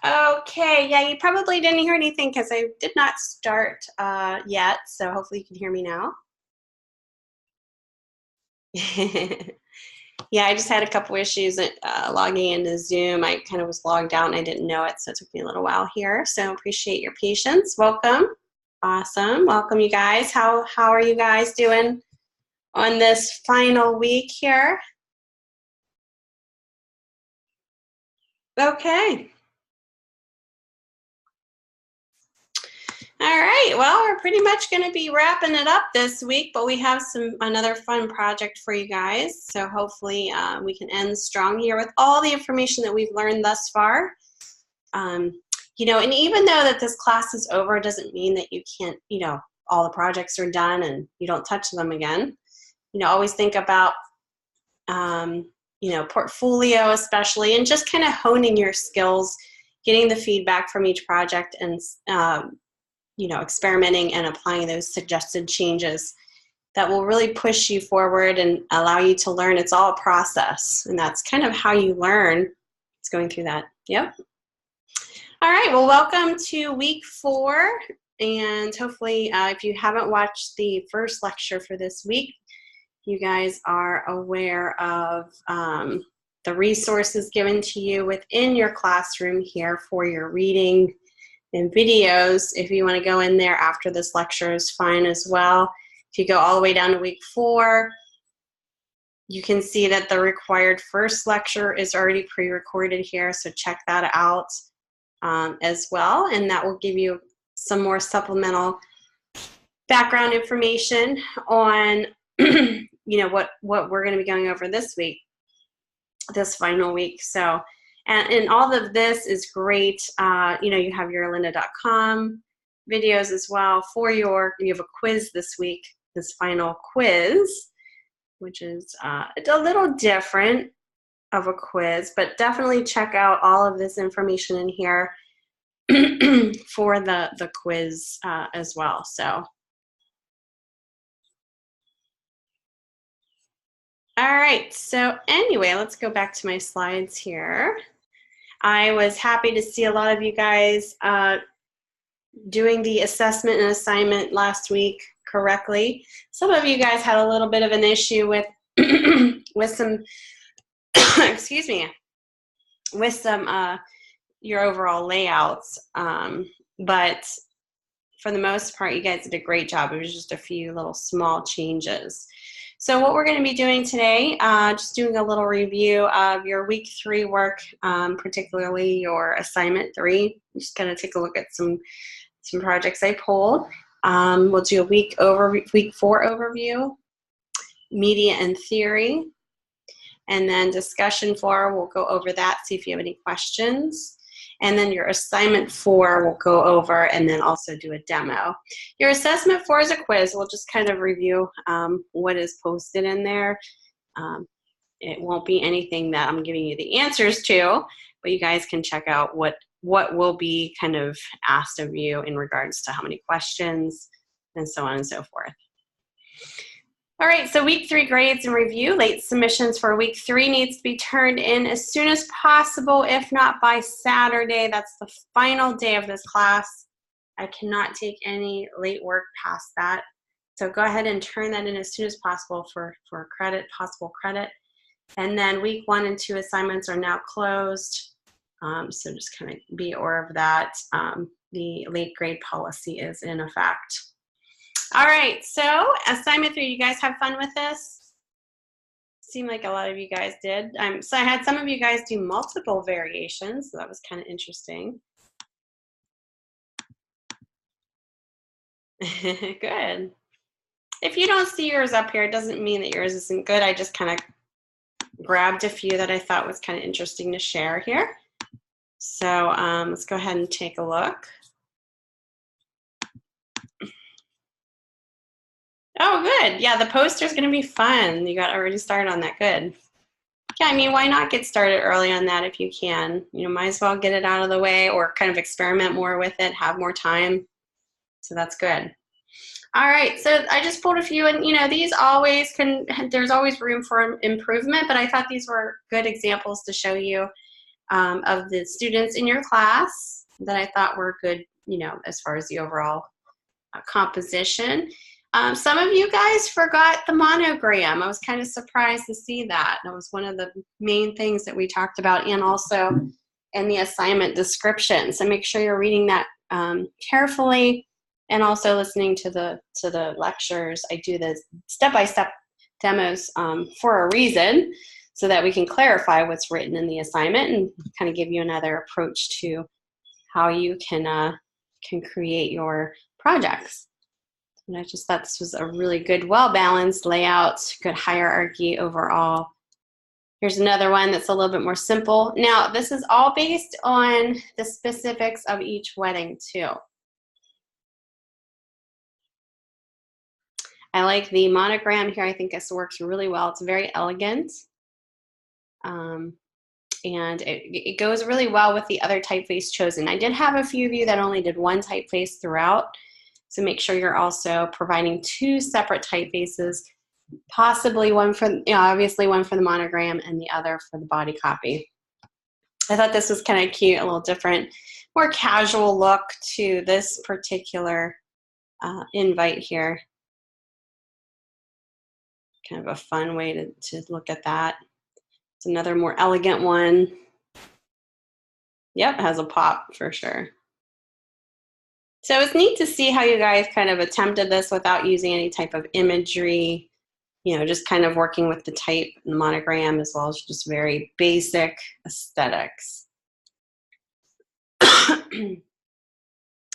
Okay, yeah, you probably didn't hear anything because I did not start yet, so hopefully you can hear me now. Yeah, I just had a couple issues logging into Zoom. I kind of was logged out and I didn't know it, so it took me a little while here. So appreciate your patience. Welcome. Awesome. Welcome, you guys. How are you guys doing on this final week here? Okay. All right, well, we're pretty much going to be wrapping it up this week, but we have another fun project for you guys. So hopefully we can end strong here with all the information that we've learned thus far. You know, and even though that this class is over, it doesn't mean that you can't, you know, all the projects are done and you don't touch them again. You know, always think about, you know, portfolio especially, and just kind of honing your skills, getting the feedback from each project and, you know, experimenting and applying those suggested changes that will really push you forward and allow you to learn. It's all a process, and that's kind of how you learn. It's going through that. Yep. All right, well, welcome to week 4, and hopefully if you haven't watched the first lecture for this week, you guys are aware of the resources given to you within your classroom here for your reading and videos. If you want to go in there after this lecture is fine as well. If you go all the way down to week 4, you can see that the required first lecture is already pre-recorded here, so check that out as well, and that will give you some more supplemental background information on you know, what we're going to be going over this week, this final week. So and all of this is great. You know, you have your lynda.com videos as well for you have a quiz this week, this final quiz, which is a little different of a quiz, but definitely check out all of this information in here for the quiz as well. So, all right, so anyway, let's go back to my slides here. I was happy to see a lot of you guys doing the assessment and assignment last week correctly. Some of you guys had a little bit of an issue with with some excuse me, with some your overall layouts, but for the most part you guys did a great job. It was just a few little small changes. So what we're going to be doing today, just doing a little review of your week 3 work, particularly your assignment 3. I'm just going to take a look at some projects I pulled. We'll do a week 4 overview, media and theory, and then discussion 4, we'll go over that, see if you have any questions. And then your assignment 4 we'll go over and then also do a demo. Your assessment 4 is a quiz. We'll just kind of review what is posted in there. It won't be anything that I'm giving you the answers to, but you guys can check out what will be kind of asked of you in regards to how many questions and so on and so forth. All right, so week 3 grades and review. Late submissions for week 3 needs to be turned in as soon as possible, if not by Saturday. That's the final day of this class. I cannot take any late work past that. So go ahead and turn that in as soon as possible for credit, possible credit. And then week 1 and 2 assignments are now closed. So just kind of be aware of that. The late grade policy is in effect. All right, so assignment 3, you guys have fun with this? Seemed like a lot of you guys did. So I had some of you guys do multiple variations, so that was kind of interesting. Good. If you don't see yours up here, it doesn't mean that yours isn't good. I just kind of grabbed a few that I thought was kind of interesting to share here. So let's go ahead and take a look. Oh, good. Yeah, the poster's going to be fun. You got already started on that. Good. Yeah, I mean, why not get started early on that if you can? You know, might as well get it out of the way or kind of experiment more with it, have more time. So that's good. All right, so I just pulled a few, and you know, these always there's always room for improvement, but I thought these were good examples to show you of the students in your class that I thought were good, as far as the overall composition. Some of you guys forgot the monogram. I was kind of surprised to see that. That was one of the main things that we talked about, and also in the assignment description. So make sure you're reading that carefully, and also listening to the lectures. I do the step-by-step demos for a reason, so that we can clarify what's written in the assignment and kind of give you another approach to how you can create your projects. And I just thought this was a really good, well-balanced layout, good hierarchy overall. Here's another one that's a little bit more simple. Now, this is all based on the specifics of each wedding, too. I like the monogram here. I think this works really well. It's very elegant. And it goes really well with the other typeface chosen. I did have a few of you that only did one typeface throughout. So make sure you're also providing 2 separate typefaces, possibly one for, obviously one for the monogram and the other for the body copy. I thought this was kind of cute, a little different, more casual look to this particular invite here. Kind of a fun way to look at that. It's another more elegant one. Yep, it has a pop for sure. So it's neat to see how you guys kind of attempted this without using any type of imagery, just kind of working with the type and the monogram, as well as just very basic aesthetics.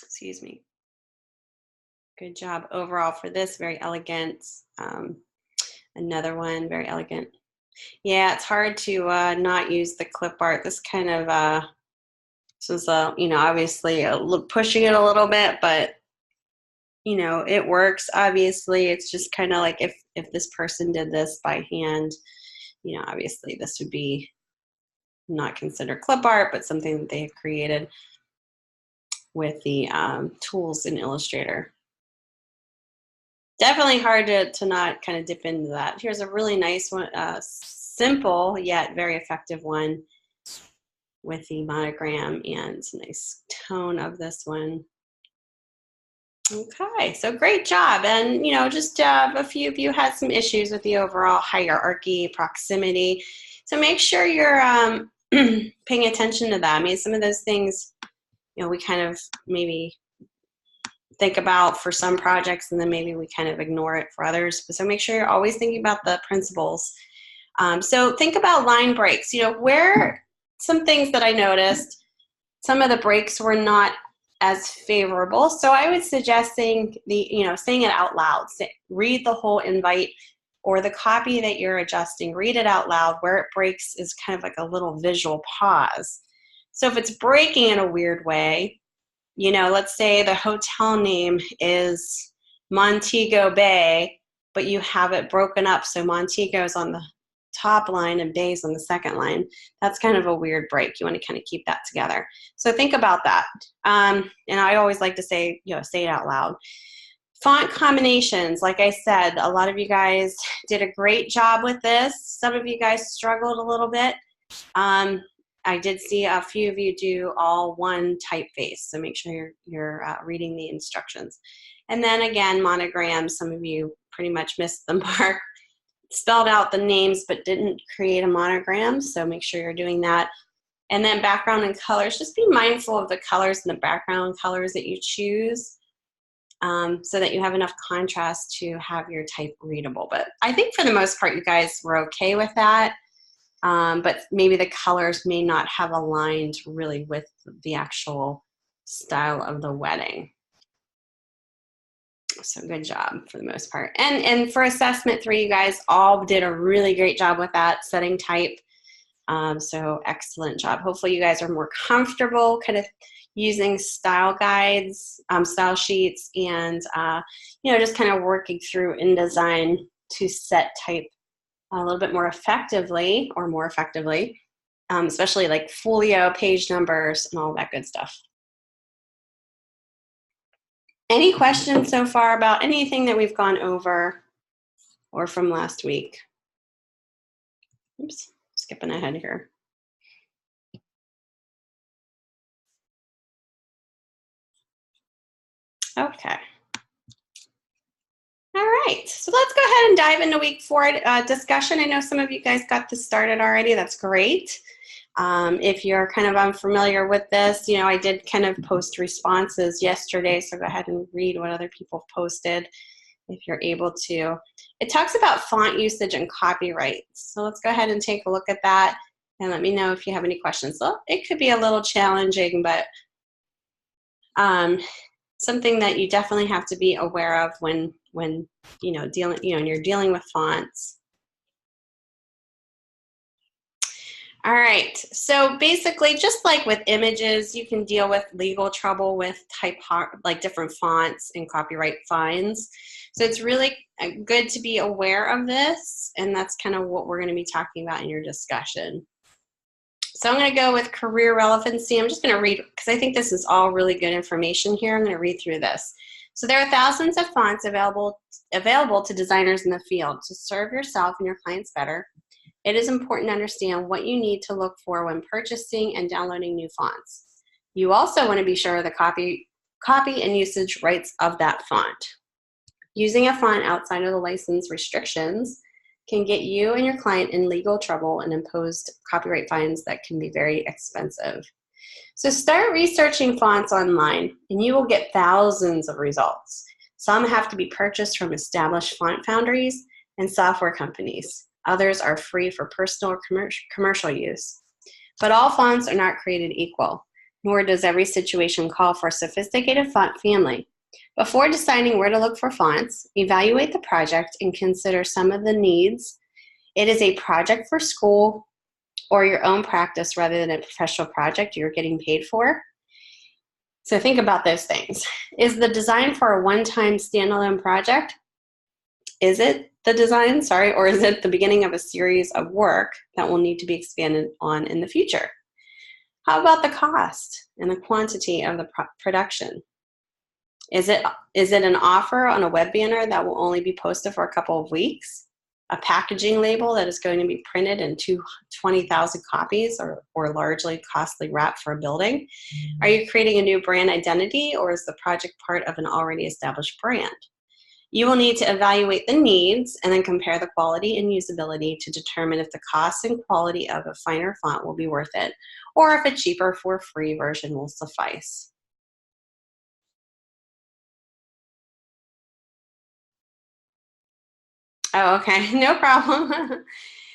Excuse me. Good job overall for this, very elegant. Another one, very elegant. Yeah, it's hard to not use the clip art. This kind of, this was, obviously pushing it a little bit, but, it works. Obviously, it's just kind of like if this person did this by hand, obviously this would be not considered clip art, but something that they have created with the tools in Illustrator. Definitely hard to not kind of dip into that. Here's a really nice one, simple yet very effective one with the monogram, and it's a nice tone of this one. Okay, so great job. And, just a few of you had some issues with the overall hierarchy, proximity. So make sure you're paying attention to that. I mean, some of those things, we kind of maybe think about for some projects, and then maybe we kind of ignore it for others. So make sure you're always thinking about the principles. So think about line breaks. Where some things that I noticed, some of the breaks were not as favorable. So I would suggest saying it out loud. Read the whole invite or the copy that you're adjusting. Read it out loud. Where it breaks is kind of like a little visual pause. So if it's breaking in a weird way, let's say the hotel name is Montego Bay, but you have it broken up so Montego is on the top line and Bay is on the second line. That's kind of a weird break. You want to kind of keep that together. So think about that. And I always like to say, say it out loud. Font combinations, like I said, a lot of you guys did a great job with this. Some of you guys struggled a little bit. I did see a few of you do all one typeface, so make sure you're reading the instructions. And then again, monograms, some of you pretty much missed the mark. Spelled out the names but didn't create a monogram, so make sure you're doing that. And then background and colors, just be mindful of the colors and the background colors that you choose, so that you have enough contrast to have your type readable. But I think for the most part you guys were okay with that. But maybe the colors may not have aligned really with the actual style of the wedding. So good job for the most part. And for assessment 3, you guys all did a really great job with that, setting type. So excellent job. Hopefully you guys are more comfortable kind of using style guides, style sheets, and just kind of working through InDesign to set type a little bit more effectively, especially like folio, page numbers, and all that good stuff. Any questions so far about anything that we've gone over or from last week? Oops, skipping ahead here. Okay. All right, so let's go ahead and dive into week 4 discussion. I know some of you guys got this started already. That's great. If you're kind of unfamiliar with this, you know, I did kind of post responses yesterday, so go ahead and read what other people posted if you're able to. It talks about font usage and copyright. So let's go ahead and take a look at that and let me know if you have any questions. So it could be a little challenging, but something that you definitely have to be aware of when you know you're dealing with fonts. All right, so basically, just like with images, you can deal with legal trouble with like different fonts and copyright fines. So it's really good to be aware of this, and that's kind of what we're going to be talking about in your discussion. So I'm going to go with career relevancy. I'm just going to read, because I think this is all really good information here. I'm going to read through this. So there are thousands of fonts available to designers in the field. To serve yourself and your clients better, it is important to understand what you need to look for when purchasing and downloading new fonts. You also want to be sure of the copy and usage rights of that font. Using a font outside of the license restrictions can get you and your client in legal trouble and imposed copyright fines that can be very expensive. So start researching fonts online and you will get thousands of results. Some have to be purchased from established font foundries and software companies. Others are free for personal or commercial use. But all fonts are not created equal, nor does every situation call for a sophisticated font family. Before deciding where to look for fonts, evaluate the project and consider some of the needs. It is a project for school or your own practice rather than a professional project you're getting paid for. So think about those things. Is the design for a one-time standalone project? Is it the design, or is it the beginning of a series of work that will need to be expanded on in the future? How about the cost and the quantity of the production? Is it an offer on a web banner that will only be posted for a couple of weeks? A packaging label that is going to be printed in 20,000 copies or largely costly wrap for a building? Are you creating a new brand identity, or is the project part of an already established brand? You will need to evaluate the needs and then compare the quality and usability to determine if the cost and quality of a finer font will be worth it, or if a cheaper for free version will suffice. Oh, okay, no problem.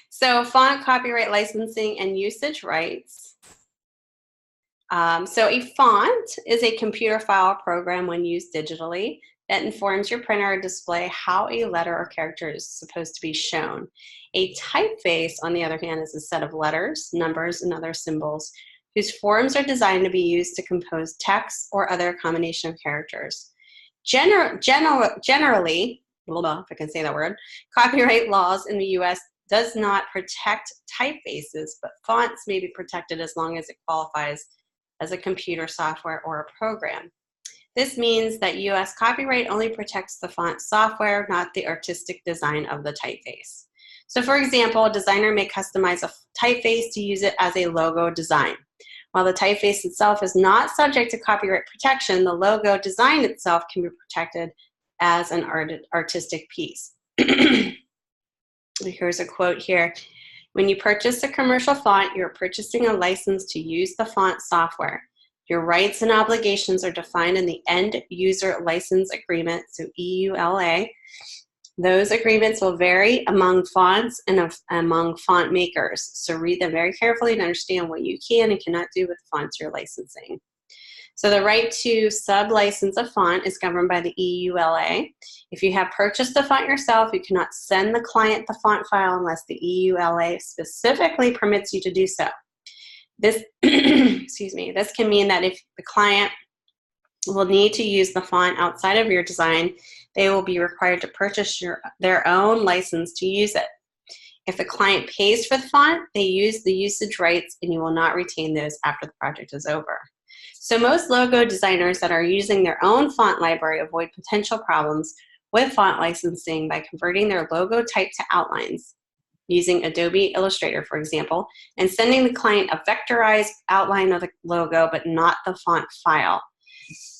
So font copyright licensing and usage rights. So a font is a computer file program when used digitally that informs your printer or display how a letter or character is supposed to be shown. A typeface, on the other hand, is a set of letters, numbers, and other symbols whose forms are designed to be used to compose text or other combination of characters. Generally, if I can say that word, copyright laws in the US does not protect typefaces, but fonts may be protected as long as it qualifies as a computer software or a program. This means that US copyright only protects the font software, not the artistic design of the typeface. So for example, a designer may customize a typeface to use it as a logo design. While the typeface itself is not subject to copyright protection, the logo design itself can be protected as an artistic piece. Here's a quote here. When you purchase a commercial font, you're purchasing a license to use the font software. Your rights and obligations are defined in the End User License Agreement, so EULA. Those agreements will vary among fonts and among font makers, so read them very carefully to understand what you can and cannot do with the fonts you're licensing. So the right to sub-license a font is governed by the EULA. If you have purchased the font yourself, you cannot send the client the font file unless the EULA specifically permits you to do so. This, excuse me, this can mean that if the client will need to use the font outside of your design, they will be required to purchase their own license to use it. If the client pays for the font, they use the usage rights and you will not retain those after the project is over. So most logo designers that are using their own font library avoid potential problems with font licensing by converting their logo type to outlines, using Adobe Illustrator, for example, and sending the client a vectorized outline of the logo, but not the font file.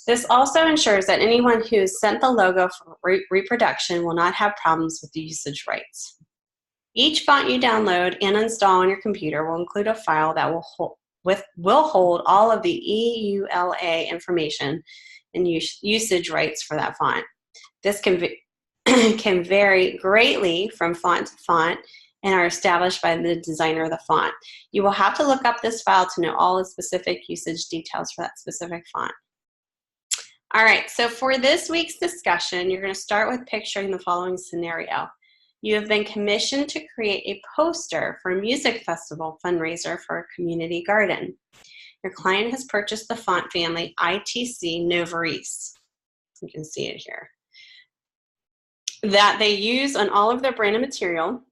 This also ensures that anyone who's sent the logo for reproduction will not have problems with the usage rights. Each font you download and install on your computer will include a file that will hold all of the EULA information and usage rights for that font. This can vary greatly from font to font and are established by the designer of the font. You will have to look up this file to know all the specific usage details for that specific font. All right, so for this week's discussion, you're going to start with picturing the following scenario. You have been commissioned to create a poster for a music festival fundraiser for a community garden. Your client has purchased the font family ITC Novarise. You can see it here. That they use on all of their branded material,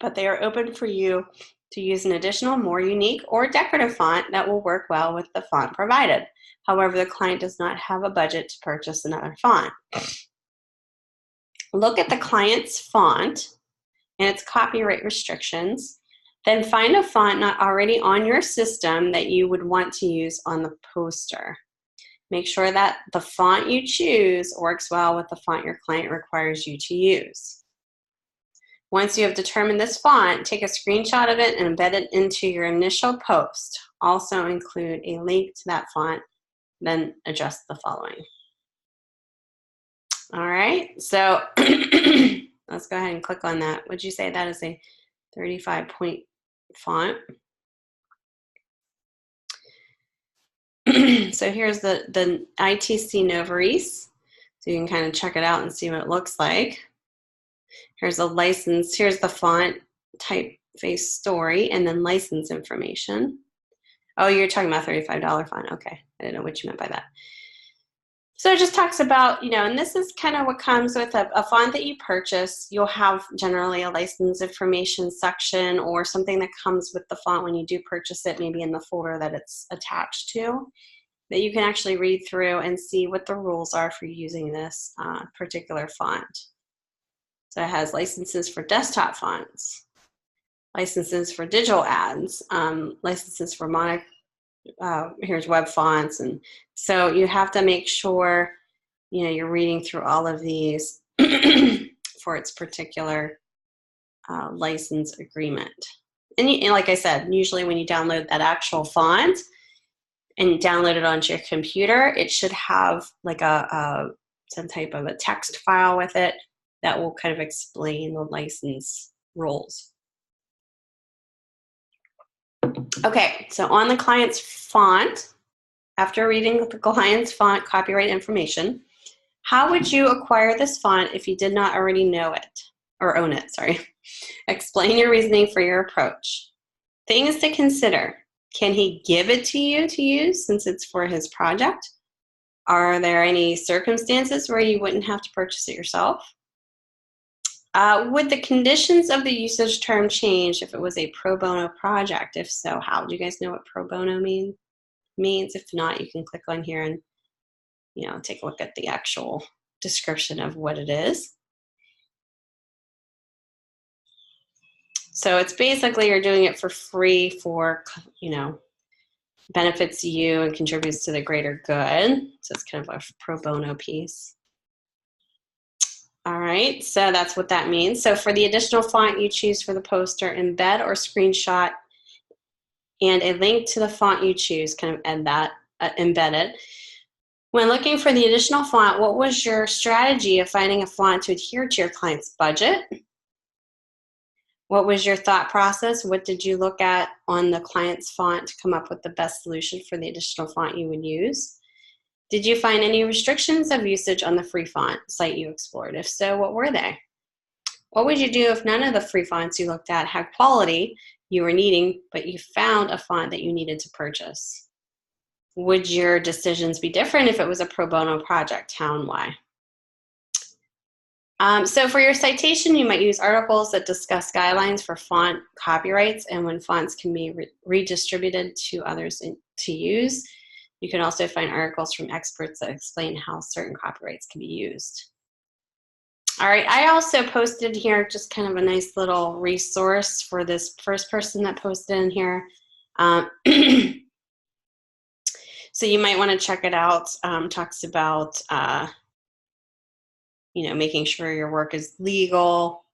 but they are open for you to use an additional, more unique or decorative font that will work well with the font provided. However, the client does not have a budget to purchase another font. Look at the client's font and its copyright restrictions, then find a font not already on your system that you would want to use on the poster. Make sure that the font you choose works well with the font your client requires you to use. Once you have determined this font, take a screenshot of it and embed it into your initial post. Also include a link to that font, then adjust the following. All right, so let's go ahead and click on that. Would you say that is a 35-point font? So here's the ITC Novarise. So you can kind of check it out and see what it looks like. Here's a license. Here's the font, typeface story, and then license information. Oh, you're talking about $35 font. Okay, I didn't know what you meant by that. So it just talks about, and this is kind of what comes with a font that you purchase. You'll have generally a license information section or something that comes with the font when you do purchase it, maybe in the folder that it's attached to, that you can actually read through and see what the rules are for using this particular font. So it has licenses for desktop fonts, licenses for digital ads, licenses for here's web fonts, and so you have to make sure you're reading through all of these for its particular license agreement. And like I said, usually when you download that actual font and download it onto your computer, it should have like some type of a text file with it that will kind of explain the license rules. Okay, so on the client's font, after reading the client's font copyright information, how would you acquire this font if you did not already know it, or own it, sorry. Explain your reasoning for your approach. Things to consider. Can he give it to you to use since it's for his project? Are there any circumstances where you wouldn't have to purchase it yourself? Would the conditions of the usage term change if it was a pro bono project? If so, how? Do you guys know what pro bono means? If not, you can click on here and take a look at the actual description of what it is. So it's basically you're doing it for free for, benefits you and contributes to the greater good. So it's kind of a pro bono piece. All right, so that's what that means. So for the additional font you choose for the poster, embed or screenshot and a link to the font you choose, kind of embed it. When looking for the additional font, what was your strategy of finding a font to adhere to your client's budget? What was your thought process? What did you look at on the client's font to come up with the best solution for the additional font you would use? Did you find any restrictions of usage on the free font site you explored? If so, what were they? What would you do if none of the free fonts you looked at had quality you were needing, but you found a font that you needed to purchase? Would your decisions be different if it was a pro bono project? How and why? So for your citation, you might use articles that discuss guidelines for font copyrights and when fonts can be redistributed to others to use. You can also find articles from experts that explain how certain copyrights can be used. All right, I also posted here just kind of a nice little resource for this first person that posted in here. So you might want to check it out. Talks about, you know, making sure your work is legal.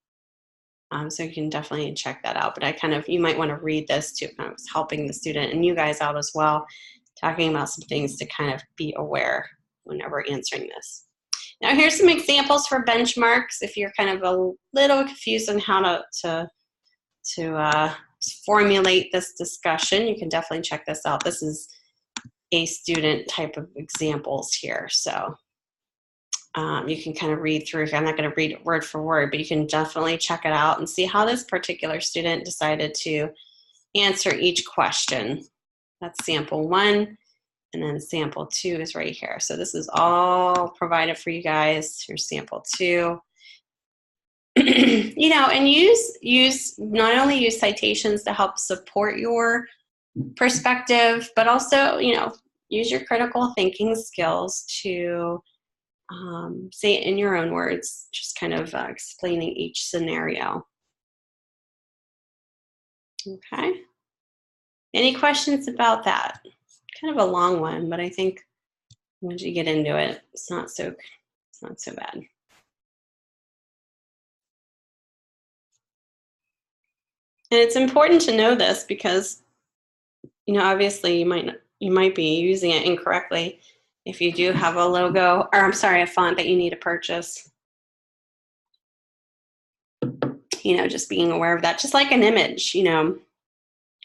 So you can definitely check that out. But you might want to read this too. I was helping the student and you guys out as well, talking about some things to kind of be aware whenever answering this. Now here's some examples for benchmarks. If you're kind of a little confused on how to formulate this discussion, you can definitely check this out. This is a student type of examples here. So you can kind of read through. I'm not going to read it word for word, but you can definitely check it out and see how this particular student decided to answer each question. That's sample 1, and then sample 2 is right here. So this is all provided for you guys. Here's sample 2. You know, and not only use citations to help support your perspective, but also, you know, use your critical thinking skills to say it in your own words, just kind of explaining each scenario. Okay. Any questions about that? Kind of a long one, but I think once you get into it, it's not so bad. And it's important to know this because, you know, obviously you might be using it incorrectly if you do have a logo, or I'm sorry, a font that you need to purchase. You know, just being aware of that, just like an image, you know,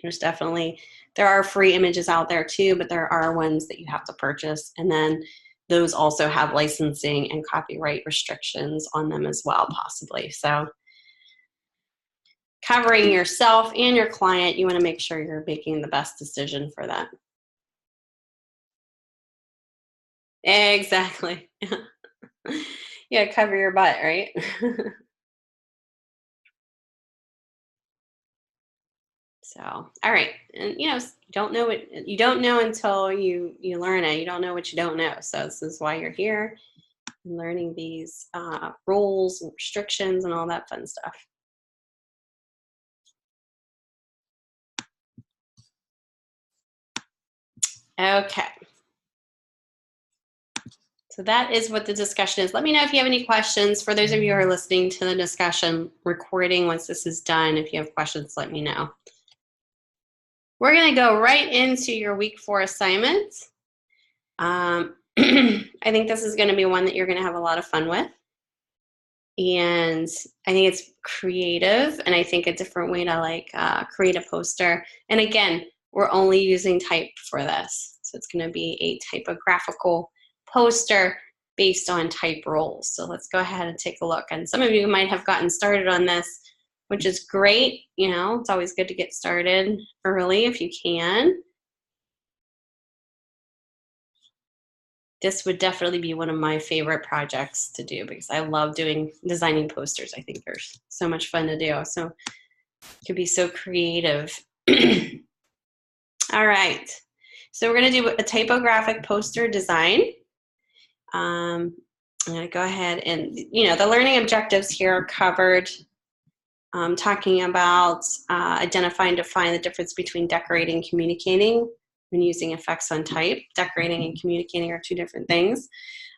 there are free images out there too, but there are ones that you have to purchase. And then those also have licensing and copyright restrictions on them as well, possibly. So covering yourself and your client, you want to make sure you're making the best decision for that. Exactly. Yeah, cover your butt, right? So, all right, and you know, you don't know until you learn it. You don't know what you don't know. So this is why you're here, learning these rules and restrictions and all that fun stuff. Okay. So that is what the discussion is. Let me know if you have any questions. For those of you who are listening to the discussion recording, once this is done, if you have questions, let me know. We're going to go right into your week 4 assignment. I think this is going to be one that you're going to have a lot of fun with. And I think it's creative, and I think a different way to create a poster. And again, we're only using type for this. So it's going to be a typographical poster based on type roles. So let's go ahead and take a look. And some of you might have gotten started on this, which is great. You know, it's always good to get started early if you can. This would definitely be one of my favorite projects to do because I love designing posters. I think they're so much fun to do. So it could be so creative. All right. So we're going to do a typographic poster design. I'm going to go ahead and, you know, the learning objectives here are covered. Talking about identify and define the difference between decorating and communicating when using effects on type. Decorating and communicating are 2 different things.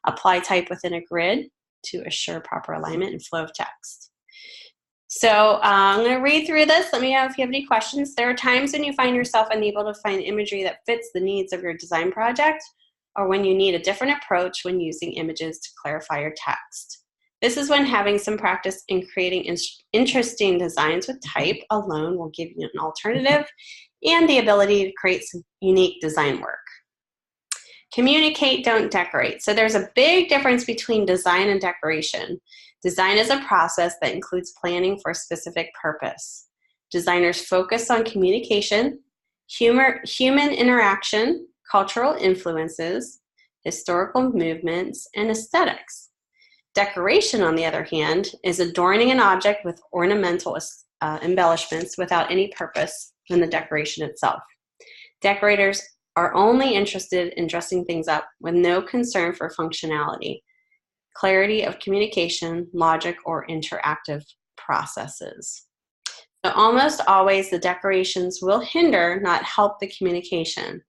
Apply type within a grid to assure proper alignment and flow of text. So I'm going to read through this. Let me know if you have any questions. There are times when you find yourself unable to find imagery that fits the needs of your design project, or when you need a different approach when using images to clarify your text. This is when having some practice in creating interesting designs with type alone will give you an alternative and the ability to create some unique design work. Communicate, don't decorate. So there's a big difference between design and decoration. Design is a process that includes planning for a specific purpose. Designers focus on communication, human interaction, cultural influences, historical movements, and aesthetics. Decoration, on the other hand, is adorning an object with ornamental embellishments without any purpose than the decoration itself. Decorators are only interested in dressing things up with no concern for functionality, clarity of communication, logic, or interactive processes. So almost always the decorations will hinder, not help the communication.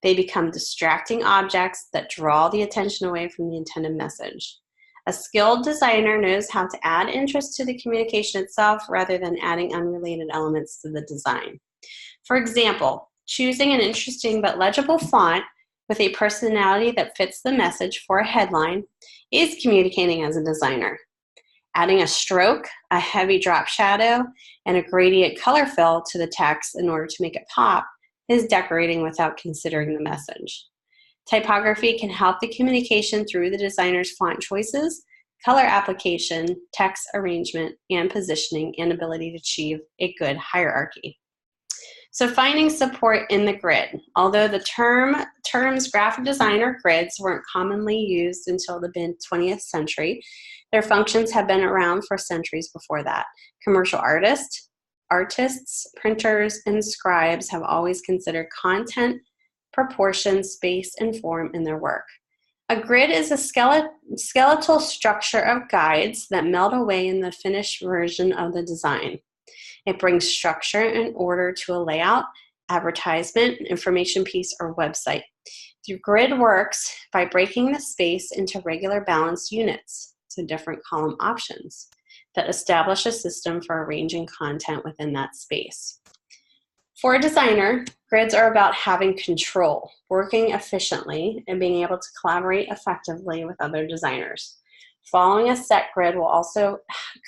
They become distracting objects that draw the attention away from the intended message. A skilled designer knows how to add interest to the communication itself rather than adding unrelated elements to the design. For example, choosing an interesting but legible font with a personality that fits the message for a headline is communicating as a designer. Adding a stroke, a heavy drop shadow, and a gradient color fill to the text in order to make it pop is decorating without considering the message. Typography can help the communication through the designer's font choices, color application, text arrangement, and positioning, and ability to achieve a good hierarchy. So finding support in the grid. Although the terms graphic design or grids weren't commonly used until the mid-20th century, their functions have been around for centuries before that. Commercial artists, printers, and scribes have always considered content, proportion, space, and form in their work. A grid is a skeletal structure of guides that melt away in the finished version of the design. It brings structure and order to a layout, advertisement, information piece, or website. The grid works by breaking the space into regular balanced units, so different column options, that establish a system for arranging content within that space. For a designer, grids are about having control, working efficiently, and being able to collaborate effectively with other designers. Following a set grid will also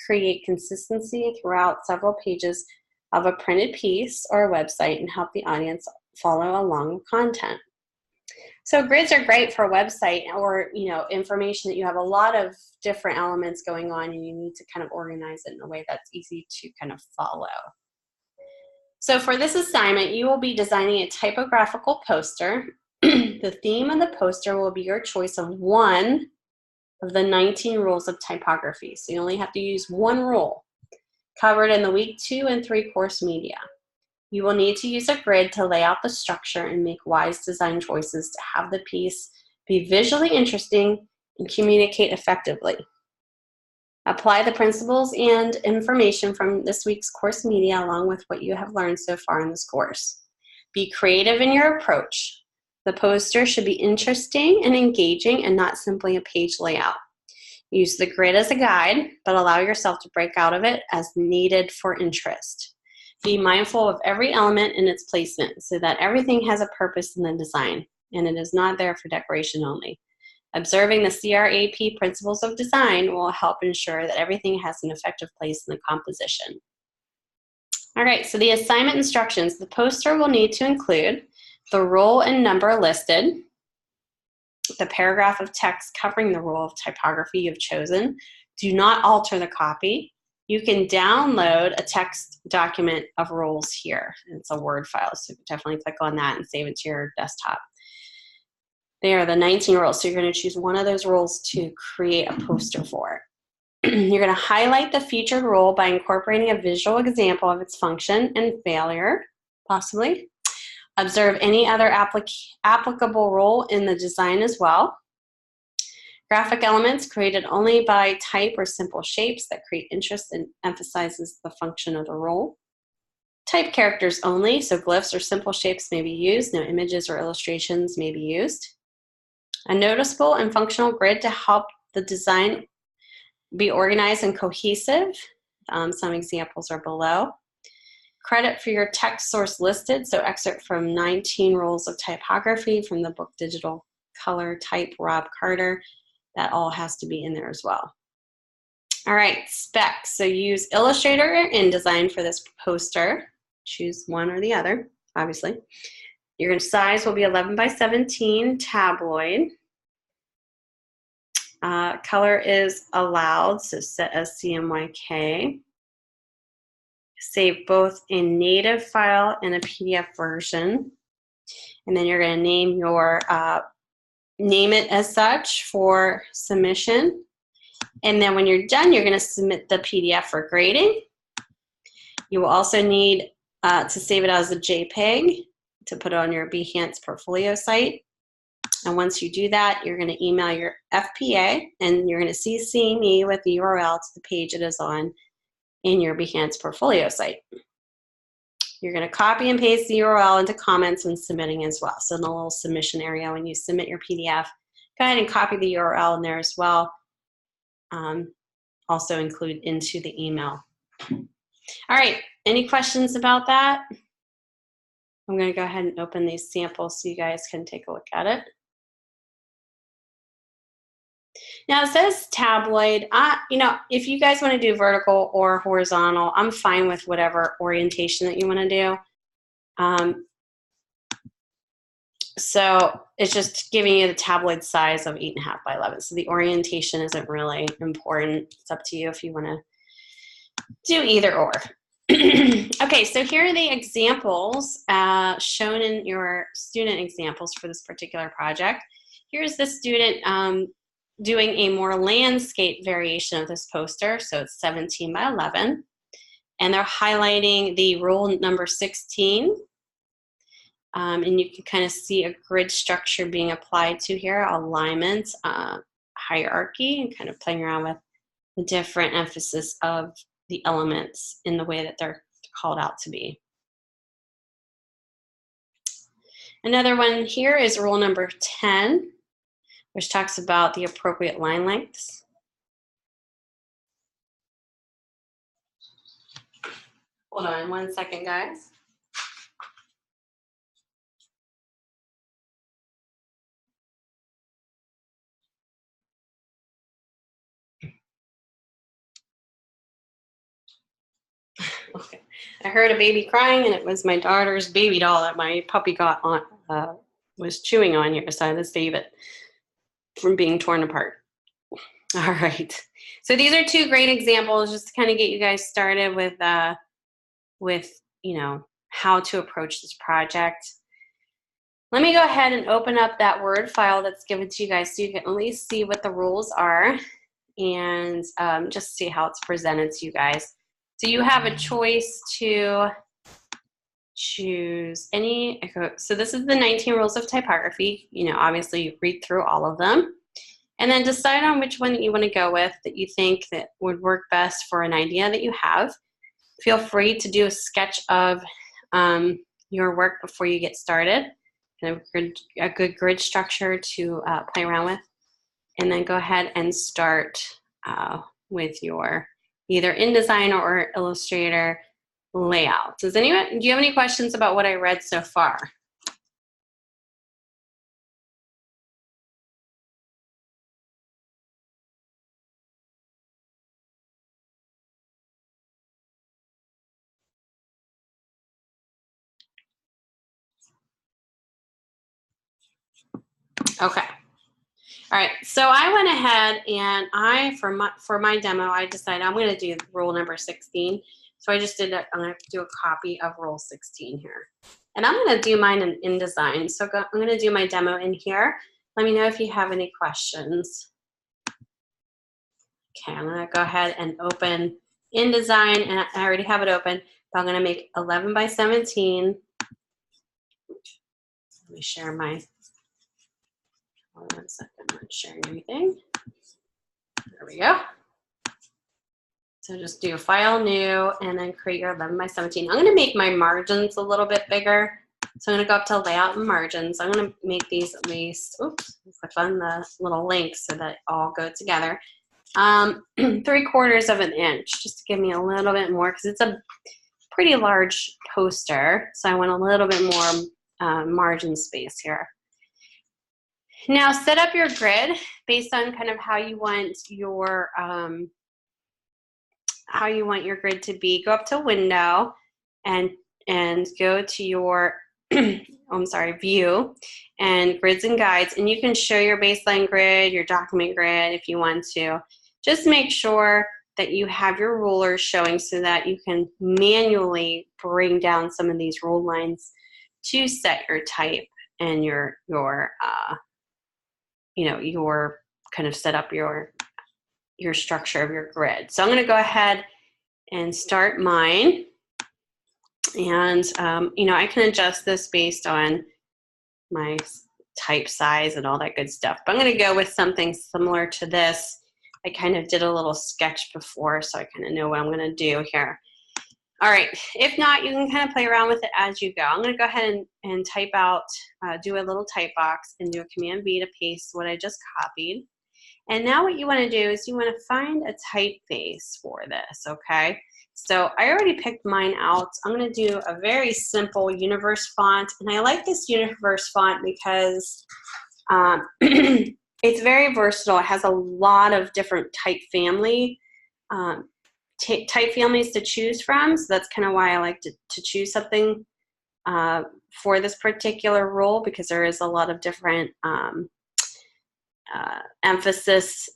create consistency throughout several pages of a printed piece or a website and help the audience follow along with content. So grids are great for a website or information that you have a lot of different elements going on and you need to kind of organize it in a way that's easy to kind of follow. So for this assignment, you will be designing a typographical poster. The theme of the poster will be your choice of one of the 19 rules of typography. So you only have to use one rule covered in the week 2 and 3 course media. You will need to use a grid to lay out the structure and make wise design choices to have the piece be visually interesting and communicate effectively. Apply the principles and information from this week's course media along with what you have learned so far in this course. Be creative in your approach. The poster should be interesting and engaging and not simply a page layout. Use the grid as a guide, but allow yourself to break out of it as needed for interest. Be mindful of every element in its placement so that everything has a purpose in the design and it is not there for decoration only. Observing the CRAP principles of design will help ensure that everything has an effective place in the composition. All right, so the assignment instructions. The poster will need to include the rule and number listed, the paragraph of text covering the rule of typography you've chosen. Do not alter the copy. You can download a text document of rules here. It's a Word file, so definitely click on that and save it to your desktop. They are the 19 rules, so you're going to choose one of those rules to create a poster for. You're going to highlight the featured rule by incorporating a visual example of its function and failure, possibly. Observe any other applicable rule in the design as well. Graphic elements created only by type or simple shapes that create interest and emphasizes the function of the rule. Type characters only, so glyphs or simple shapes may be used. No images or illustrations may be used. A noticeable and functional grid to help the design be organized and cohesive. Some examples are below. Credit for your text source listed, so excerpt from 19 Rules of Typography from the book Digital Color Type, Rob Carter. That all has to be in there as well. All right, specs. So use Illustrator or InDesign for this poster. Choose one or the other, obviously. Your size will be 11 by 17 tabloid. Color is allowed, so set as CMYK. Save both a native file and a PDF version. And then you're going to name your name it as such for submission. And then when you're done, you're going to submit the PDF for grading. You will also need to save it as a JPEG to put it on your Behance portfolio site. And once you do that, you're going to email your FPA and you're going to CC me with the URL to the page it is on in your Behance portfolio site. You're going to copy and paste the URL into comments when submitting as well. So in the little submission area when you submit your PDF, go ahead and copy the URL in there as well. Also include into the email. All right, any questions about that? I'm going to go ahead and open these samples so you guys can take a look at it. Now it says tabloid. You know, if you guys want to do vertical or horizontal, I'm fine with whatever orientation that you want to do. So it's just giving you the tabloid size of 8.5 by 11. So the orientation isn't really important. It's up to you if you want to do either or. Okay, so here are the examples shown in your student examples for this particular project. Here's the student doing a more landscape variation of this poster. So it's 17 by 11. And they're highlighting the rule number 16. And you can kind of see a grid structure being applied to here, alignment, hierarchy, and kind of playing around with the different emphasis of the elements in the way that they're called out to be. Another one here is rule number 10, which talks about the appropriate line lengths. Hold on 1 second, guys. Okay. I heard a baby crying, and it was my daughter's baby doll that my puppy got on, was chewing on here, so I had to save it from being torn apart. All right. So these are two great examples just to kind of get you guys started with you know, how to approach this project. Let me go ahead and open up that Word file that's given to you guys so you can at least see what the rules are and just see how it's presented to you guys. So you have a choice to choose any, so this is the 19 rules of typography. You know, obviously you read through all of them and then decide on which one that you want to go with that you think that would work best for an idea that you have. Feel free to do a sketch of your work before you get started, and a good grid structure to play around with, and then go ahead and start with your either InDesign or Illustrator layout. Do you have any questions about what I read so far? Okay. All right, so I went ahead and for my demo, I decided I'm going to do rule number 16. So I just did I'm going to do a copy of rule 16 here. And I'm going to do mine in InDesign. So I'm going to do my demo in here. Let me know if you have any questions. Okay, I'm going to go ahead and open InDesign, and I already have it open, but I'm going to make 11 by 17. Let me share my, hold on 1 second, I'm not sharing anything. There we go. So just do File, New, and then create your 11 by 17. I'm going to make my margins a little bit bigger. So I'm going to go up to Layout and Margins. I'm going to make these at least, oops, click on the little links so that all go together. 3/4 of an inch, just to give me a little bit more, because it's a pretty large poster. So I want a little bit more margin space here. Now set up your grid based on kind of how you want your grid to be. Go up to Window and go to your View and Grids and Guides, and you can show your baseline grid, your document grid if you want to. Just make sure that you have your rulers showing so that you can manually bring down some of these rule lines to set your type and your kind of set up your structure of your grid. So I'm going to go ahead and start mine. And, I can adjust this based on my type size and all that good stuff. But I'm going to go with something similar to this. I kind of did a little sketch before, so I kind of know what I'm going to do here. All right, if not, you can kind of play around with it as you go. I'm going to go ahead and type out, do a little type box and do a Command V to paste what I just copied. And now what you want to do is you want to find a typeface for this, okay? So I already picked mine out. I'm going to do a very simple universe font. And I like this universe font because it's very versatile. It has a lot of different type family. Type families to choose from, so that's kind of why I like to choose something for this particular rule, because there is a lot of different emphasis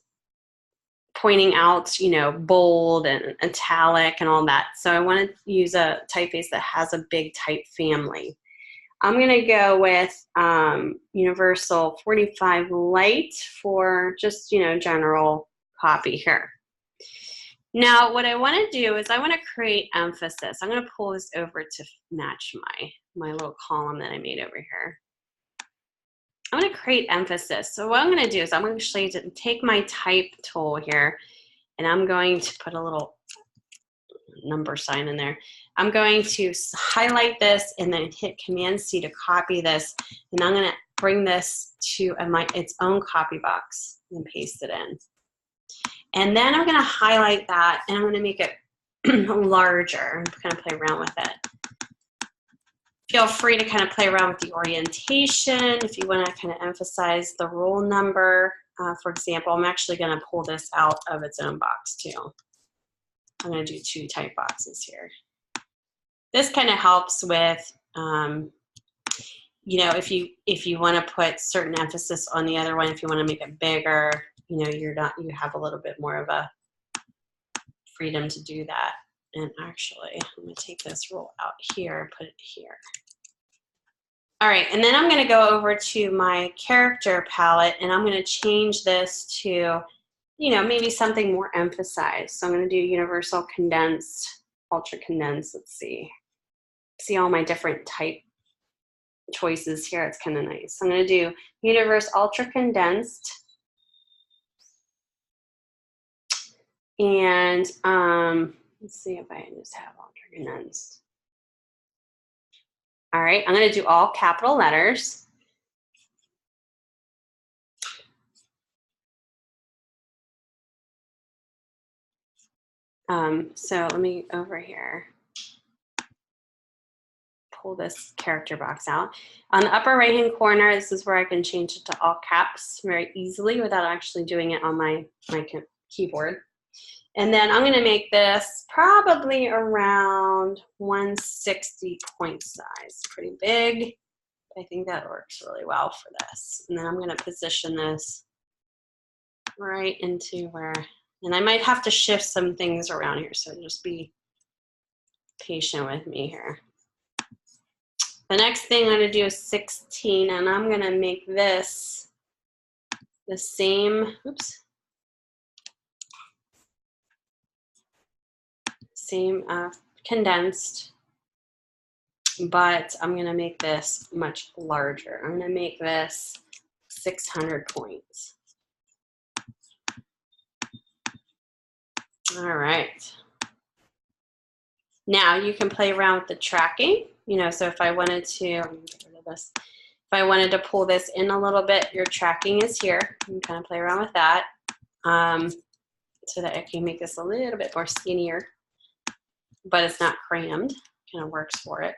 pointing out, you know, bold and italic and all that. So I want to use a typeface that has a big type family. I'm going to go with Universal 45 Light for just, you know, general copy here. Now, what I want to do is I want to create emphasis. I'm going to pull this over to match my little column that I made over here. I'm going to create emphasis. So what I'm going to do is I'm going to actually take my type tool here, and I'm going to put a little number sign in there. I'm going to highlight this and then hit Command C to copy this, and I'm going to bring this to its own copy box and paste it in. And then I'm going to highlight that, and I'm going to make it larger and kind of play around with it. Feel free to kind of play around with the orientation if you want to kind of emphasize the rule number. For example, I'm actually going to pull this out of its own box too. I'm going to do 2 type boxes here. This kind of helps with, you know, if you want to put certain emphasis on the other one, if you want to make it bigger, you know, you have a little bit more of a freedom to do that. And actually, I'm going to take this rule out here, put it here. All right, and then I'm going to go over to my character palette, and I'm going to change this to, you know, maybe something more emphasized. So I'm going to do universal condensed, ultra condensed. Let's see. See all my different type choices here. It's kind of nice. I'm going to do universe ultra condensed. And let's see if I can just have ultra condensed. All right, I'm going to do all capital letters. So let me over here pull this character box out. On the upper right hand corner, this is where I can change it to all caps very easily without actually doing it on my keyboard. And then I'm going to make this probably around 160 point size. Pretty big. I think that works really well for this. And then I'm going to position this right into where, and I might have to shift some things around here, so just be patient with me here. The next thing I'm going to do is 16, and I'm going to make this the same, same condensed, but I'm going to make this much larger. I'm going to make this 600 points. All right. Now you can play around with the tracking. You know, so if I wanted to, let me get rid of this. If I wanted to pull this in a little bit, your tracking is here. You can kind of play around with that so that I can make this a little bit more skinnier, but it's not crammed. Kind of works for it.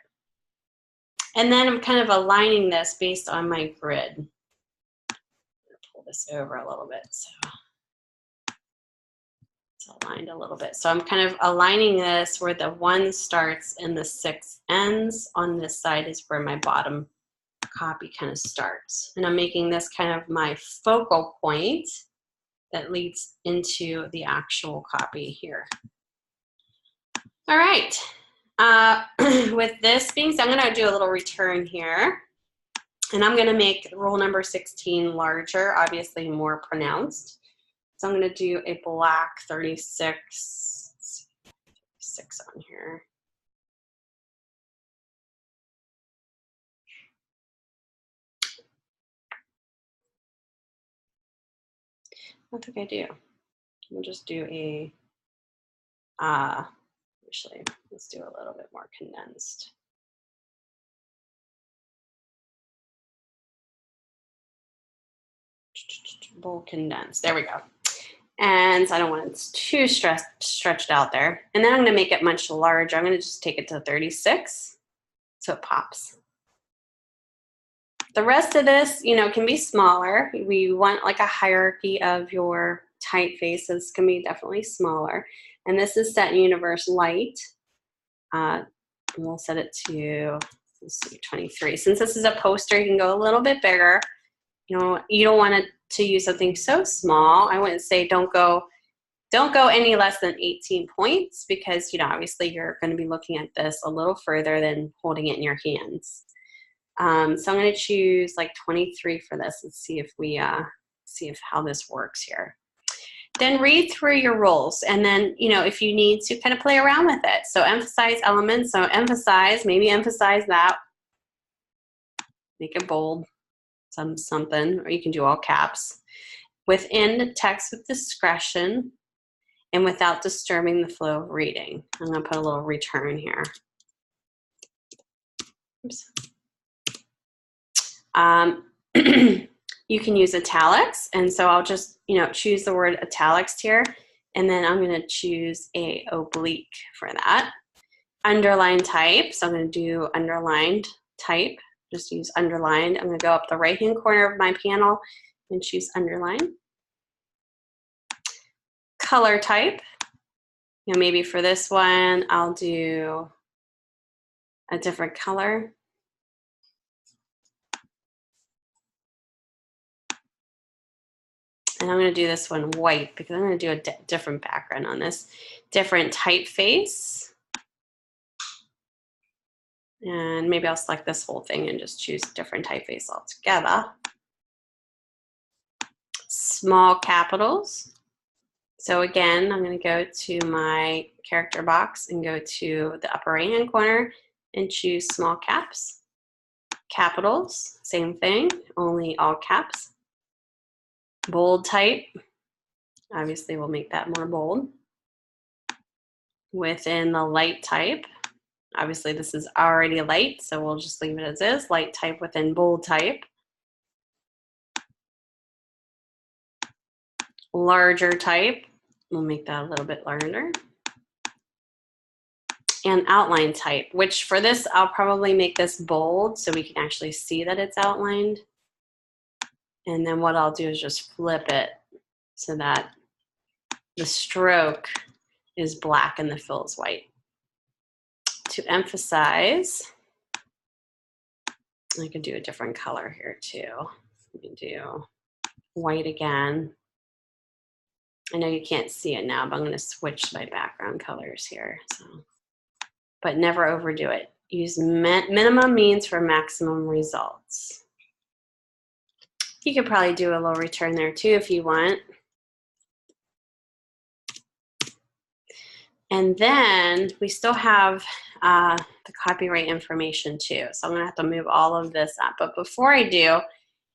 And then I'm kind of aligning this based on my grid. I'm gonna pull this over a little bit so it's aligned a little bit. So I'm kind of aligning this where the 1 starts and the 6 ends. On this side is where my bottom copy kind of starts. And I'm making this kind of my focal point that leads into the actual copy here. All right. With this being said, I'm going to do a little return here. And I'm going to make rule number 16 larger, obviously more pronounced. So I'm going to do a black 36 on here. I think I do. We'll just do a, Actually, let's do a little bit more condensed. Bold condensed. There we go. And I don't want it too stretched out there. And then I'm going to make it much larger. I'm going to just take it to 36 so it pops. The rest of this, you know, can be smaller. We want like a hierarchy of your typefaces, can be definitely smaller. And this is set universe light. We'll set it to, let's see, 23. Since this is a poster, you can go a little bit bigger. You know, you don't want it to use something so small. I wouldn't say don't go any less than 18 points because, you know, obviously you're going to be looking at this a little further than holding it in your hands. So I'm going to choose like 23 for this and see if we see if how this works here. Then read through your rules, and then, you know, if you need to kind of play around with it. So emphasize elements. So maybe emphasize that. Make it bold, something, or you can do all caps. Within the text with discretion and without disturbing the flow of reading. I'm going to put a little return here. Oops. You can use italics, and so I'll just, you know, choose the word italics here, and then I'm going to choose a oblique for that. Underline type, so I'm going to do underlined type, just use underlined. I'm going to go up the right hand corner of my panel and choose underline. Color type, you know, maybe for this one I'll do a different color. And I'm going to do this one white because I'm going to do a different background on this. Different typeface. And maybe I'll select this whole thing and just choose different typeface altogether. Small capitals. So again, I'm going to go to my character box and go to the upper right hand corner and choose small caps. Capitals, same thing, only all caps. Bold type, obviously we'll make that more bold. Within the light type, obviously this is already light, so we'll just leave it as is. Light type within bold type. Larger type, we'll make that a little bit larger. And outline type, which for this, I'll probably make this bold so we can actually see that it's outlined. And then what I'll do is just flip it so that the stroke is black and the fill is white. To emphasize, I could do a different color here too. We can do white again. I know you can't see it now, but I'm going to switch my background colors here. So, but never overdo it. Use minimum means for maximum results. You could probably do a little return there too if you want. And then we still have the copyright information too. So I'm going to have to move all of this up. But before I do,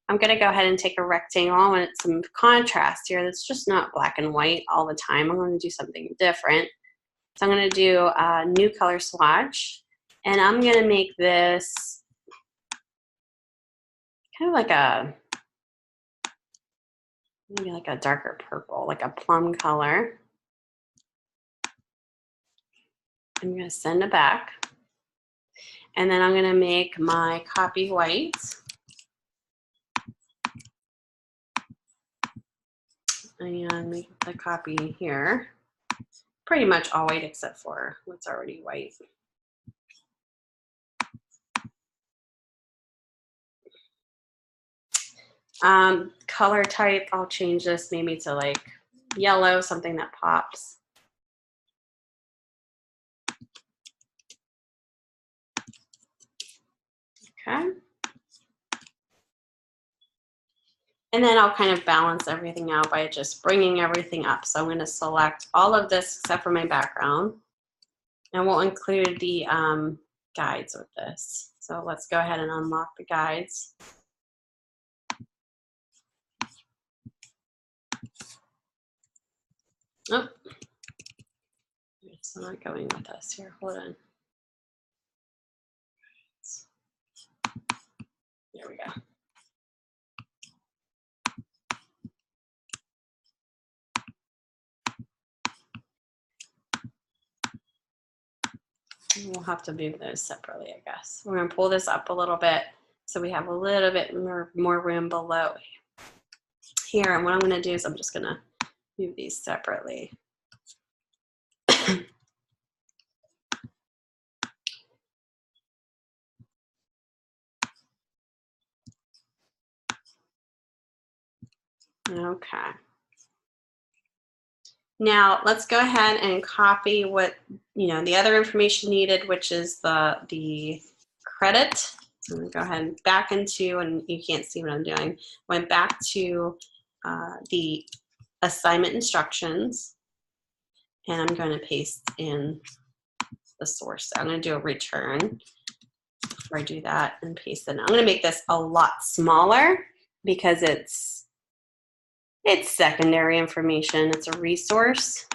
I'm going to go ahead and take a rectangle. I want some contrast here that's just not black and white all the time. I'm going to do something different. So I'm going to do a new color swatch. And I'm going to make this kind of like a, maybe like a darker purple, like a plum color. I'm going to send it back. And then I'm going to make my copy white. And make the copy here pretty much all white except for what's already white. Color type, I'll change this maybe to like yellow, something that pops. Okay. And then I'll kind of balance everything out by just bringing everything up. So I'm going to select all of this except for my background. And we'll include the guides with this. So let's go ahead and unlock the guides. Oh, I'm not going with this here. Hold on. There we go. We'll have to move those separately, I guess. We're going to pull this up a little bit so we have a little bit more room below here. And what I'm going to do is I'm just going to move these separately. Okay. Now let's go ahead and copy what, the other information needed, which is the credit. So I'm going to go ahead and back into, and you can't see what I'm doing, went back to the assignment instructions, and I'm going to paste in the source. I'm going to do a return before I do that and paste it in. I'm going to make this a lot smaller because it's secondary information. It's a resource,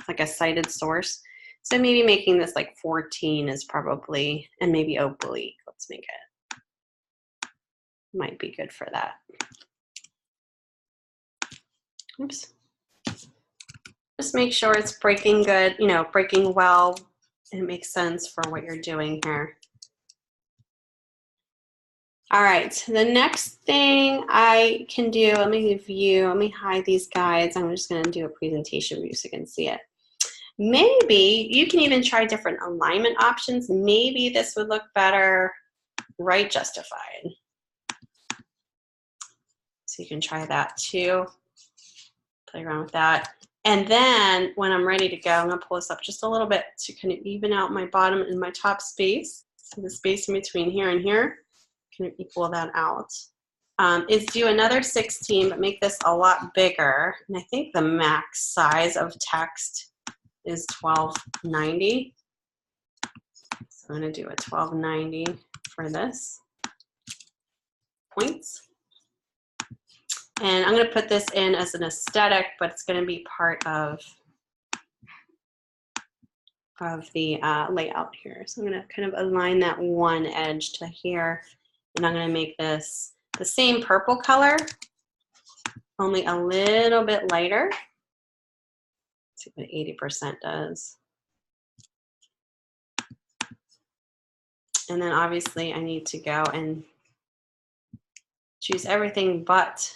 like a cited source. So maybe making this like 14 is probably, and maybe oblique. Let's make it. Might be good for that. Oops. Just make sure it's breaking good, breaking well, and it makes sense for what you're doing here. All right, the next thing I can do, let me view, let me hide these guides. I'm just gonna do a presentation view so you can see it. Maybe you can even try different alignment options. Maybe this would look better right justified. So you can try that too. Play around with that. And then when I'm ready to go, I'm gonna pull this up just a little bit to kind of even out my bottom and my top space. So the space in between here and here. Can equal that out. Is do another 16, but make this a lot bigger. And I think the max size of text is 1290. So I'm going to do a 1290 for this. Points. And I'm going to put this in as an aesthetic, but it's going to be part of the layout here. So I'm going to kind of align that one edge to here. And I'm going to make this the same purple color, only a little bit lighter. Let's see what 80% does. And then obviously I need to go and choose everything but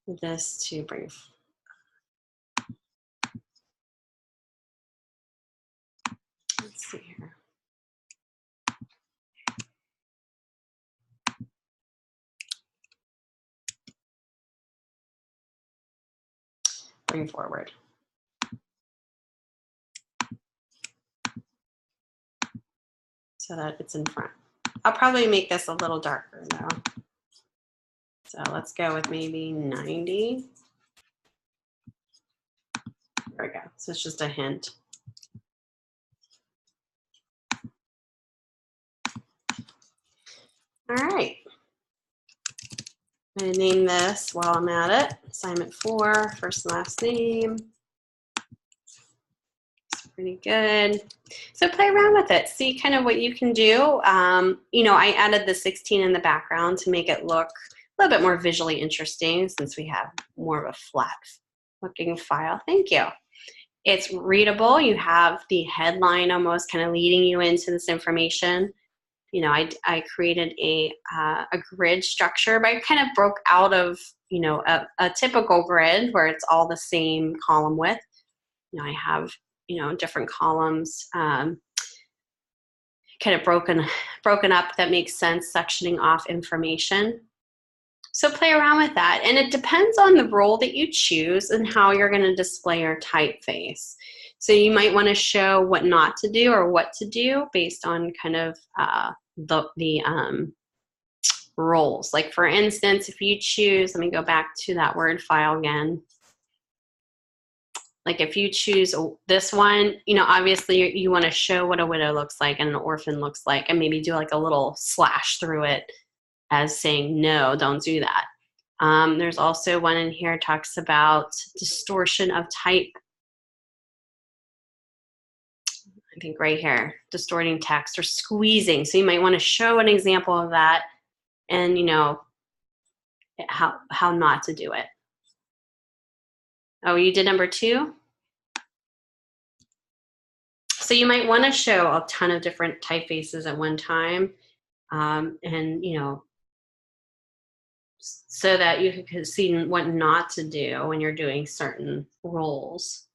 this to bring. Let's see here. Bring forward. So that it's in front. I'll probably make this a little darker though. So let's go with maybe 90. There we go. So it's just a hint. All right. I'm going to name this while I'm at it. Assignment 4, first and last name. It's pretty good. So play around with it. See kind of what you can do. I added the 16 in the background to make it look a little bit more visually interesting since we have more of a flat looking file. Thank you. It's readable. You have the headline almost kind of leading you into this information. I created a grid structure, but I kind of broke out of, a typical grid where it's all the same column width. I have, different columns kind of broken up that makes sense, sectioning off information. So play around with that. And it depends on the role that you choose and how you're going to display your typeface. So you might want to show what not to do or what to do based on kind of the roles. Like for instance, if you choose, let me go back to that Word file again. Like if you choose this one, obviously you want to show what a widow looks like and an orphan looks like, and maybe do like a little slash through it as saying, no, don't do that. There's also one in here talks about distortion of type. think right here, distorting text or squeezing. So you might want to show an example of that and, you know, how not to do it. Oh, you did number 2? So you might want to show a ton of different typefaces at one time, and, you know, so that you can see what not to do when you're doing certain roles.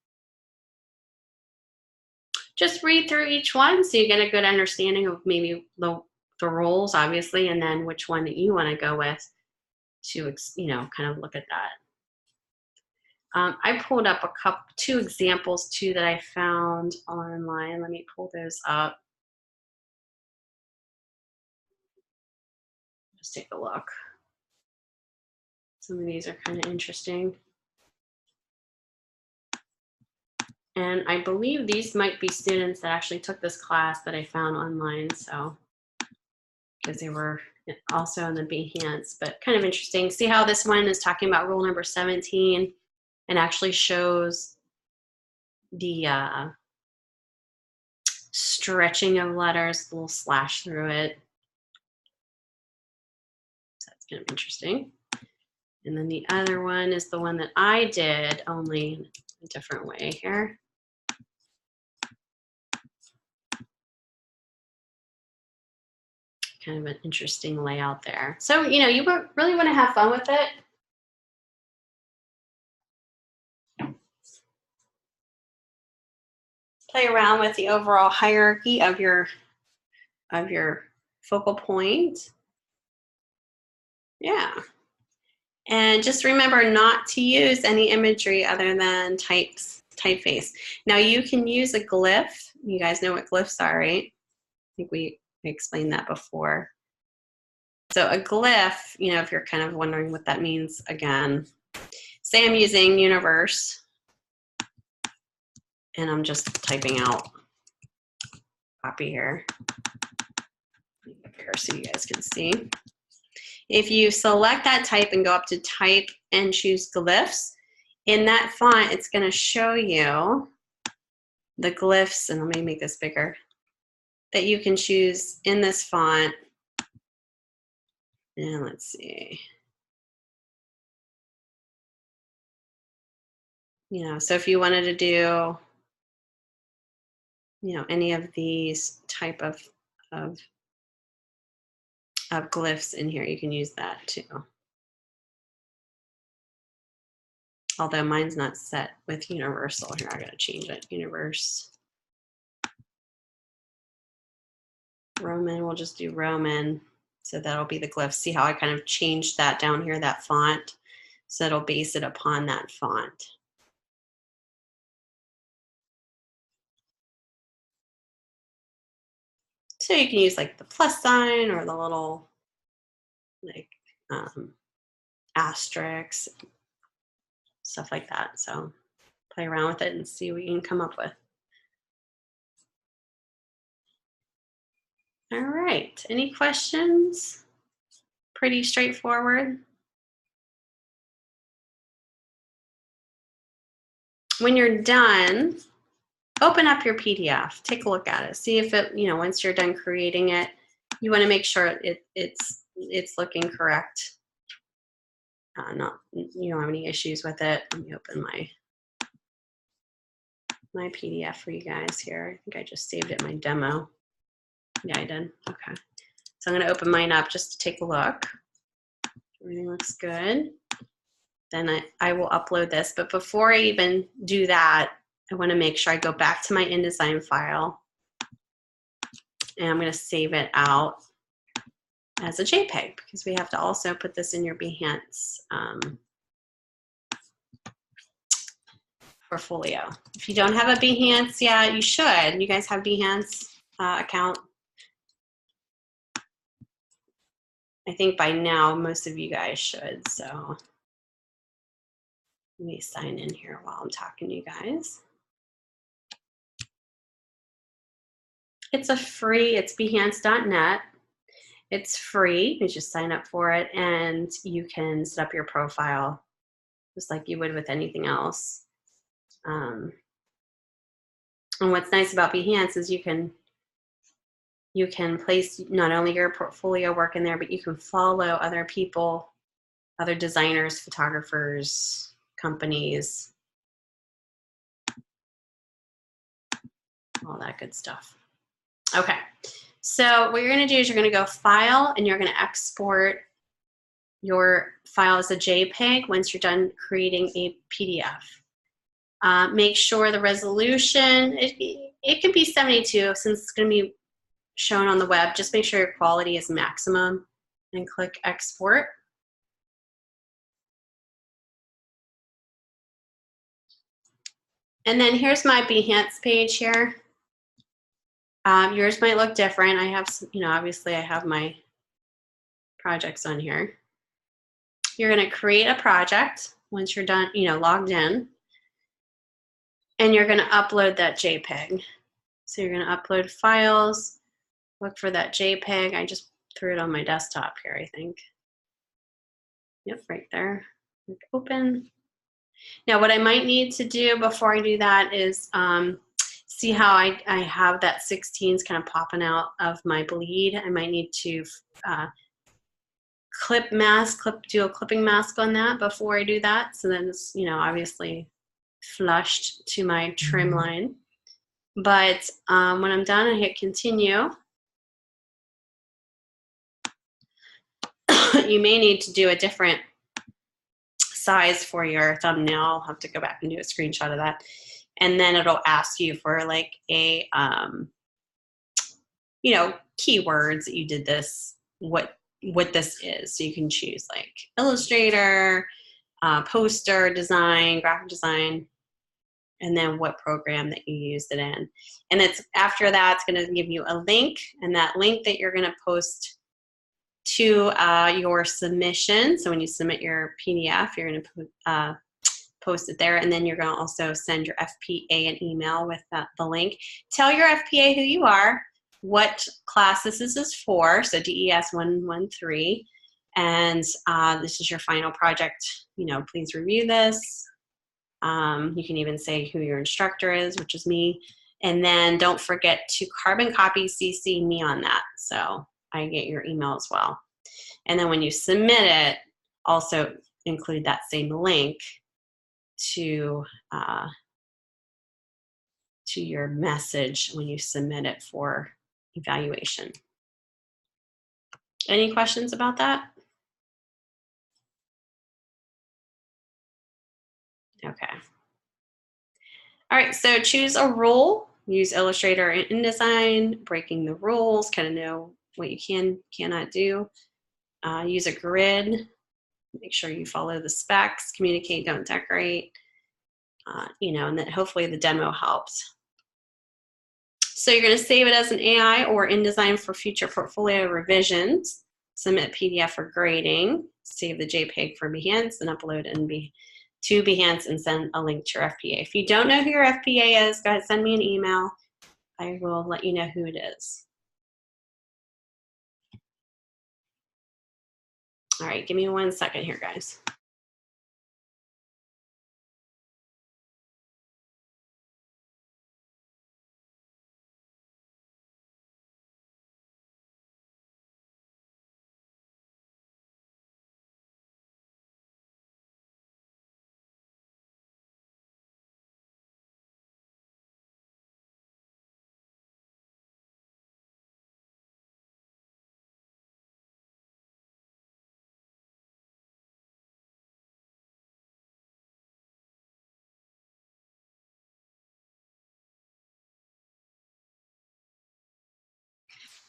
Just read through each one so you get a good understanding of maybe the roles, obviously, and then which one that you want to go with to, you know, kind of look at that. I pulled up two examples too that I found online. Let me pull those up. Just take a look. Some of these are kind of interesting. And I believe these might be students that actually took this class that I found online, so, because they were also in the Behance, but kind of interesting. See how this one is talking about rule number 17 and actually shows the stretching of letters, a little slash through it. So that's kind of interesting. And then the other one is the one that I did, only in a different way here. Kind of an interesting layout there. So, you know, you really want to have fun with it. Play around with the overall hierarchy of your focal point. Yeah. And just remember not to use any imagery other than typeface. Now you can use a glyph. You guys know what glyphs are, right? I think we explained that before. So a glyph, you know, if you're kind of wondering what that means, again, say I'm using universe and I'm just typing out copy here. Here so you guys can see. If you select that type and go up to type and choose glyphs, in that font, it's going to show you the glyphs, and let me make this bigger, that you can choose in this font. And let's see. You know, so if you wanted to do, you know, any of these type of glyphs in here, you can use that too. Although mine's not set with universal. Here, I gotta change it. Universe. Roman, we'll just do Roman. So that'll be the glyph. See how I kind of changed that down here, that font? So it'll base it upon that font. So you can use like the plus sign or the little like asterisks, stuff like that. So play around with it and see what you can come up with. All right, any questions? Pretty straightforward. When you're done, open up your PDF, take a look at it, see if it, you know, once you're done creating it, you want to make sure it's looking correct. You don't have any issues with it. Let me open my PDF for you guys here. I think I just saved it in my demo. Yeah, I did. Okay. So I'm going to open mine up just to take a look. Everything looks good. Then I will upload this. But before I even do that, I want to make sure I go back to my InDesign file. And I'm going to save it out as a JPEG because we have to also put this in your Behance portfolio. If you don't have a Behance yet, you should. You guys have Behance account? I think by now most of you guys should. So let me sign in here while I'm talking to you guys. It's it's behance.net. It's free. You just sign up for it and you can set up your profile just like you would with anything else. And what's nice about Behance is you can place not only your portfolio work in there, but you can follow other people, other designers, photographers, companies, all that good stuff. Okay, so what you're going to do is you're going to go File, and you're going to export your file as a JPEG once you're done creating a PDF. Make sure the resolution, it could be 72 since it's going to be shown on the web. Just make sure your quality is maximum and click Export. And then here's my Behance page here. Yours might look different. I have, obviously I have my projects on here. You're going to create a project once you're done, logged in, and you're going to upload that JPEG. So you're going to upload files, look for that JPEG. I just threw it on my desktop here, I think. Yep, right there. Click Open. Now, what I might need to do before I do that is see how I have that 16s kind of popping out of my bleed. I might need to do a clipping mask on that before I do that. So then it's, obviously flushed to my trim line. But when I'm done, I hit continue. You may need to do a different size for your thumbnail. I'll have to go back and do a screenshot of that. And then it'll ask you for like a, keywords that you did this, what this is. So you can choose like Illustrator, poster design, graphic design, and then what program that you used it in. And it's after that, it's going to give you a link, and that link that you're going to post to your submission. So when you submit your PDF, you're going to post it there, and then you're going to also send your FPA an email with the link. Tell your FPA who you are, what class this is for, so DES113, and this is your final project. Please review this. You can even say who your instructor is, which is me, and then don't forget to carbon copy CC me on that, so I get your email as well. And then when you submit it, also include that same link to your message when you submit it for evaluation. Any questions about that? Okay. All right, so choose a rule. Use Illustrator and InDesign, breaking the rules, kind of know what you cannot do. Use a grid. Make sure you follow the specs. Communicate, don't decorate. And then hopefully the demo helps. So you're going to save it as an AI or InDesign for future portfolio revisions. Submit PDF for grading. Save the JPEG for Behance and upload it to Behance and send a link to your FPA. If you don't know who your FPA is, go ahead, send me an email. I will let you know who it is. All right, give me 1 second here, guys.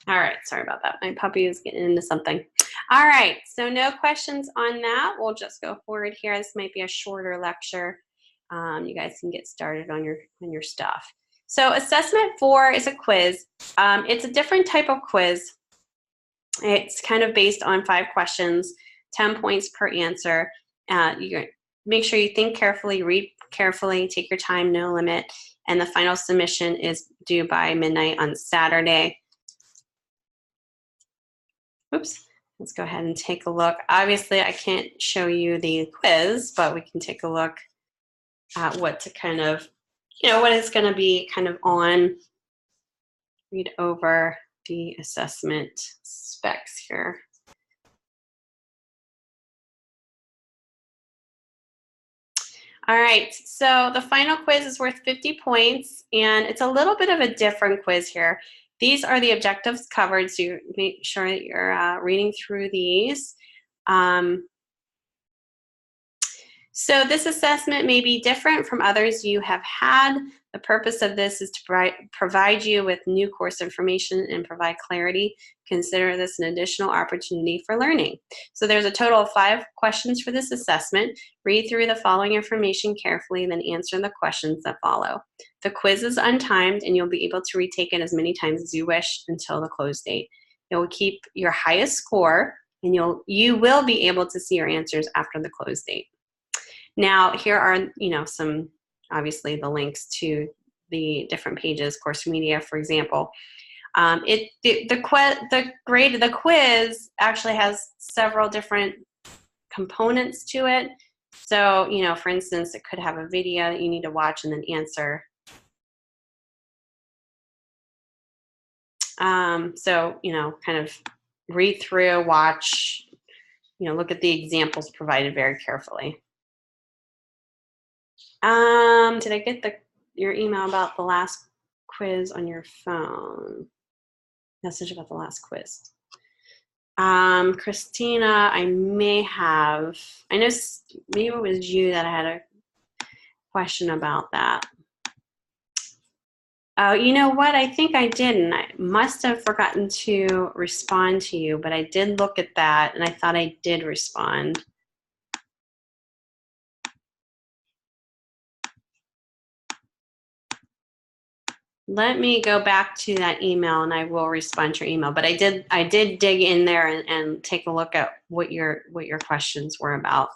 All right, sorry about that. My puppy is getting into something. All right, so no questions on that. We'll just go forward here. This might be a shorter lecture. You guys can get started on your stuff. So assessment 4 is a quiz. It's a different type of quiz. It's kind of based on 5 questions, 10 points per answer. You make sure you think carefully, read carefully, take your time, no limit. And the final submission is due by midnight on Saturday. Oops, let's go ahead and take a look. Obviously, I can't show you the quiz, but we can take a look at what to kind of you know, what it's going to be kind of on. Read over the assessment specs here. All right, so the final quiz is worth 50 points, and it's a little bit of a different quiz here. These are the objectives covered, so you make sure that you're reading through these. So this assessment may be different from others you have had. The purpose of this is to provide you with new course information and provide clarity. Consider this an additional opportunity for learning. So there's a total of 5 questions for this assessment. Read through the following information carefully, then answer the questions that follow. The quiz is untimed, and you'll be able to retake it as many times as you wish until the close date. It will keep your highest score, and you will be able to see your answers after the close date. Now, here are, you know, some, obviously, the links to the different pages, course media, for example. The quiz actually has several different components to it. So, you know, for instance, it could have a video that you need to watch and then answer. So, you know, kind of read through, watch, you know, look at the examples provided very carefully. Did I get your email about the last quiz on your phone? Message about the last quiz. Christina, I may have. I know maybe it was you that had a question about that. Oh, you know what? I think I didn't. I must have forgotten to respond to you, but I did look at that, and I thought I did respond. Let me go back to that email, and I will respond to your email. But I did dig in there and take a look at what your questions were about.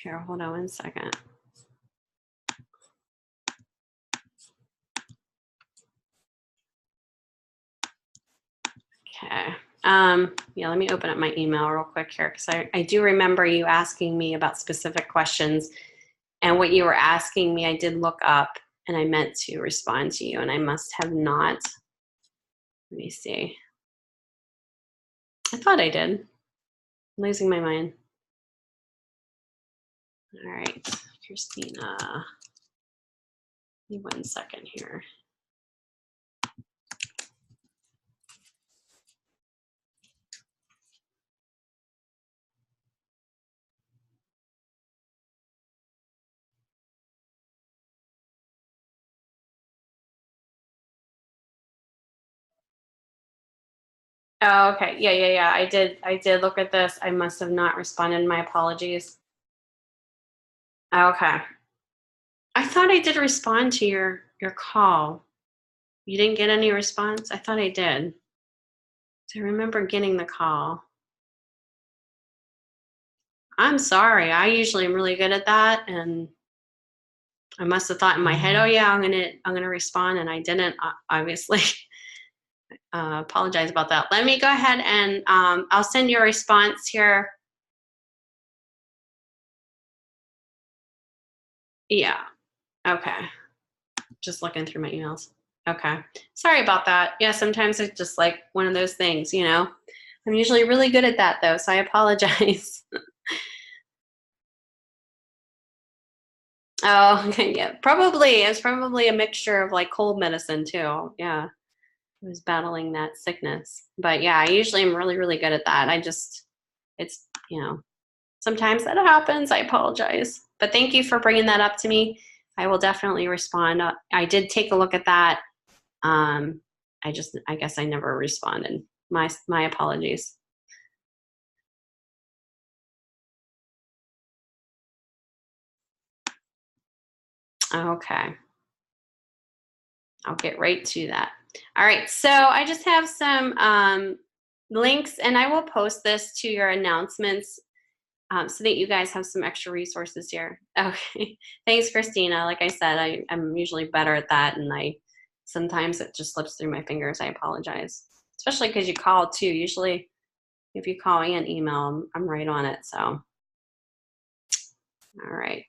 Here, hold on one second. Okay. Yeah, let me open up my email real quick here, because I do remember you asking me about specific questions, and what you were asking me, I did look up, and I meant to respond to you, and I must have not. Let me see. I thought I did. I'm losing my mind. All right, Christina. Give me 1 second here. Oh, okay. Yeah. I did look at this. I must have not responded. My apologies. Okay. I thought I did respond to your call. You didn't get any response? I thought I did. I remember getting the call. I'm sorry. I usually am really good at that, and I must have thought in my head, "Oh yeah, I'm gonna respond," and I didn't. Obviously, apologize about that. Let me go ahead and I'll send you a response here. Yeah. Okay. Just looking through my emails. Okay. Sorry about that. Yeah, sometimes it's just like one of those things, you know. I'm usually really good at that though, so I apologize. Oh, okay, yeah. Probably. It's probably a mixture of like cold medicine too. Yeah. I was battling that sickness. But yeah, I usually am really, really good at that. It's, you know, sometimes that happens. I apologize. But thank you for bringing that up to me. I will definitely respond. I did take a look at that. I guess I never responded. My apologies. Okay. I'll get right to that. All right, so I just have some links, and I will post this to your announcements so that you guys have some extra resources here. Okay, thanks, Christina. Like I said, I'm usually better at that, and sometimes it just slips through my fingers. I apologize, especially because you called too. Usually If you call me and email, I'm right on it. So, all right.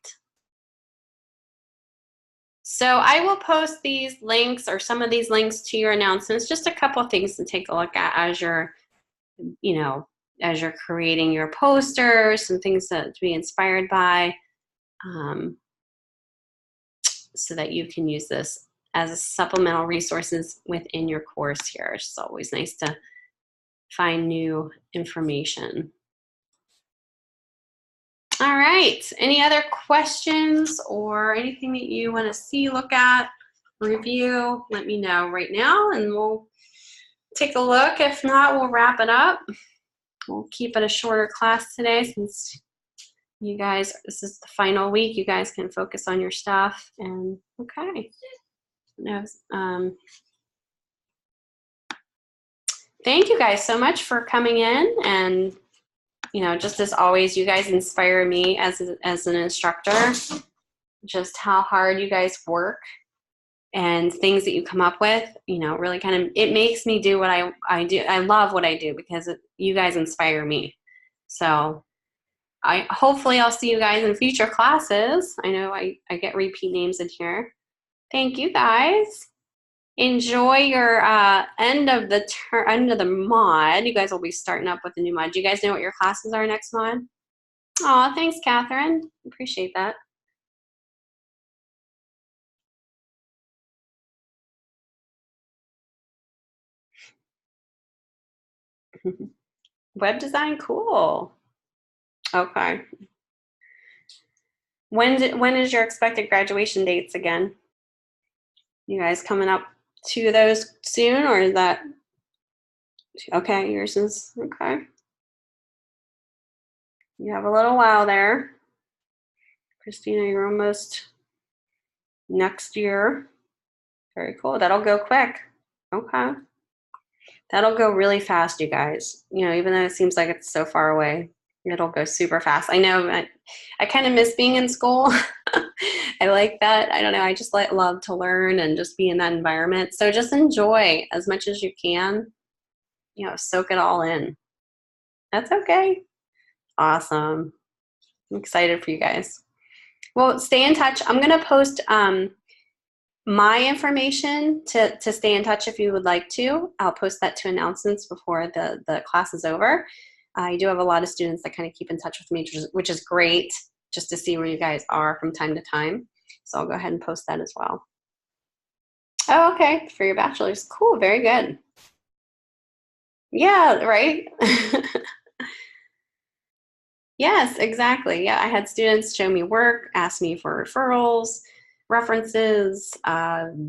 So I will post these links or some of these links to your announcements, just a couple of things to take a look at as you're, you know, as you're creating your posters, some things to be inspired by, so that you can use this as a supplemental resources within your course here. It's always nice to find new information. All right, any other questions or anything that you want to see, look at, review, let me know right now and we'll take a look. If not, we'll wrap it up. We'll keep it a shorter class today since you guys, this is the final week. You guys can focus on your stuff. And okay. Thank you guys so much for coming in. And, you know, just as always, you guys inspire me as an instructor, just how hard you guys work and things that you come up with, you know, really kind of, it makes me do what I do. I love what I do because you guys inspire me. So hopefully I'll see you guys in future classes. I know I get repeat names in here. Thank you guys. Enjoy your end of the mod. You guys will be starting up with a new mod. Do you guys know what your classes are next mod? Oh, thanks, Catherine. Appreciate that. Web design, cool. Okay. When is your expected graduation dates again? You guys coming up to those soon, or is that okay? Yours is okay. You have a little while there. Christina, you're almost next year. Very cool. That'll go quick. Okay. That'll go really fast, you guys. You know, even though it seems like it's so far away, it'll go super fast. I know I kind of miss being in school. I like that. I don't know. I just love to learn and just be in that environment. So just enjoy as much as you can. You know, soak it all in. That's okay. Awesome. I'm excited for you guys. Well, stay in touch. I'm going to post my information to stay in touch if you would like to. I'll post that to announcements before the class is over. I do have a lot of students that kind of keep in touch with me, which is great, just to see where you guys are from time to time. So I'll go ahead and post that as well. Oh, okay, for your bachelor's. Cool, very good. Yeah, right? Yes, exactly. Yeah, I had students show me work, ask me for referrals, references,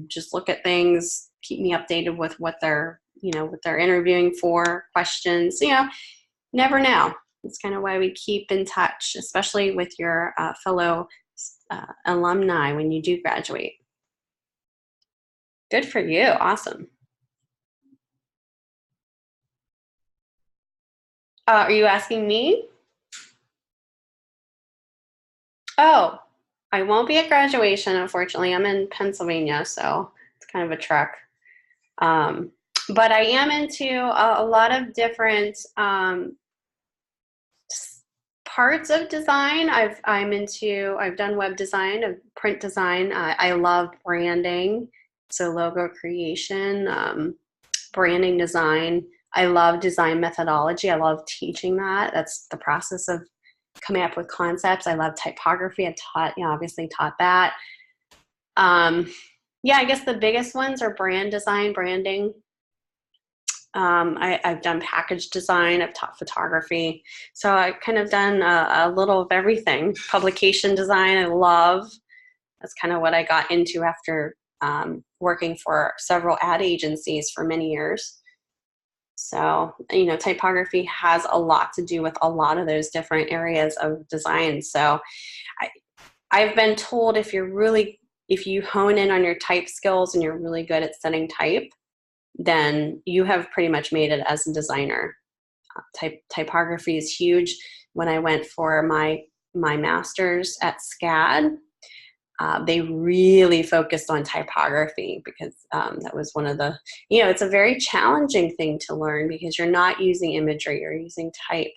just look at things, keep me updated with what they're, you know, what they're interviewing for, questions, you know, never know. It's kind of why we keep in touch, especially with your fellow alumni when you do graduate. Good for you. Awesome. Are you asking me? Oh, I won't be at graduation, unfortunately. I'm in Pennsylvania, so it's kind of a trek. But I am into a lot of different parts of design. I've done web design, print design. I love branding, so logo creation, branding design. I love design methodology. I love teaching that. That's the process of coming up with concepts. I love typography. I taught, you know, obviously taught that. Yeah, I guess the biggest ones are brand design, branding. I've done package design, I've taught photography. So I've kind of done a little of everything. Publication design, I love. That's kind of what I got into after working for several ad agencies for many years. So, you know, typography has a lot to do with a lot of those different areas of design. So I've been told if you hone in on your type skills and you're really good at setting type, then you have pretty much made it as a designer. Typography is huge. When I went for my master's at SCAD, they really focused on typography because that was one of the, it's a very challenging thing to learn because you're not using imagery, you're using type.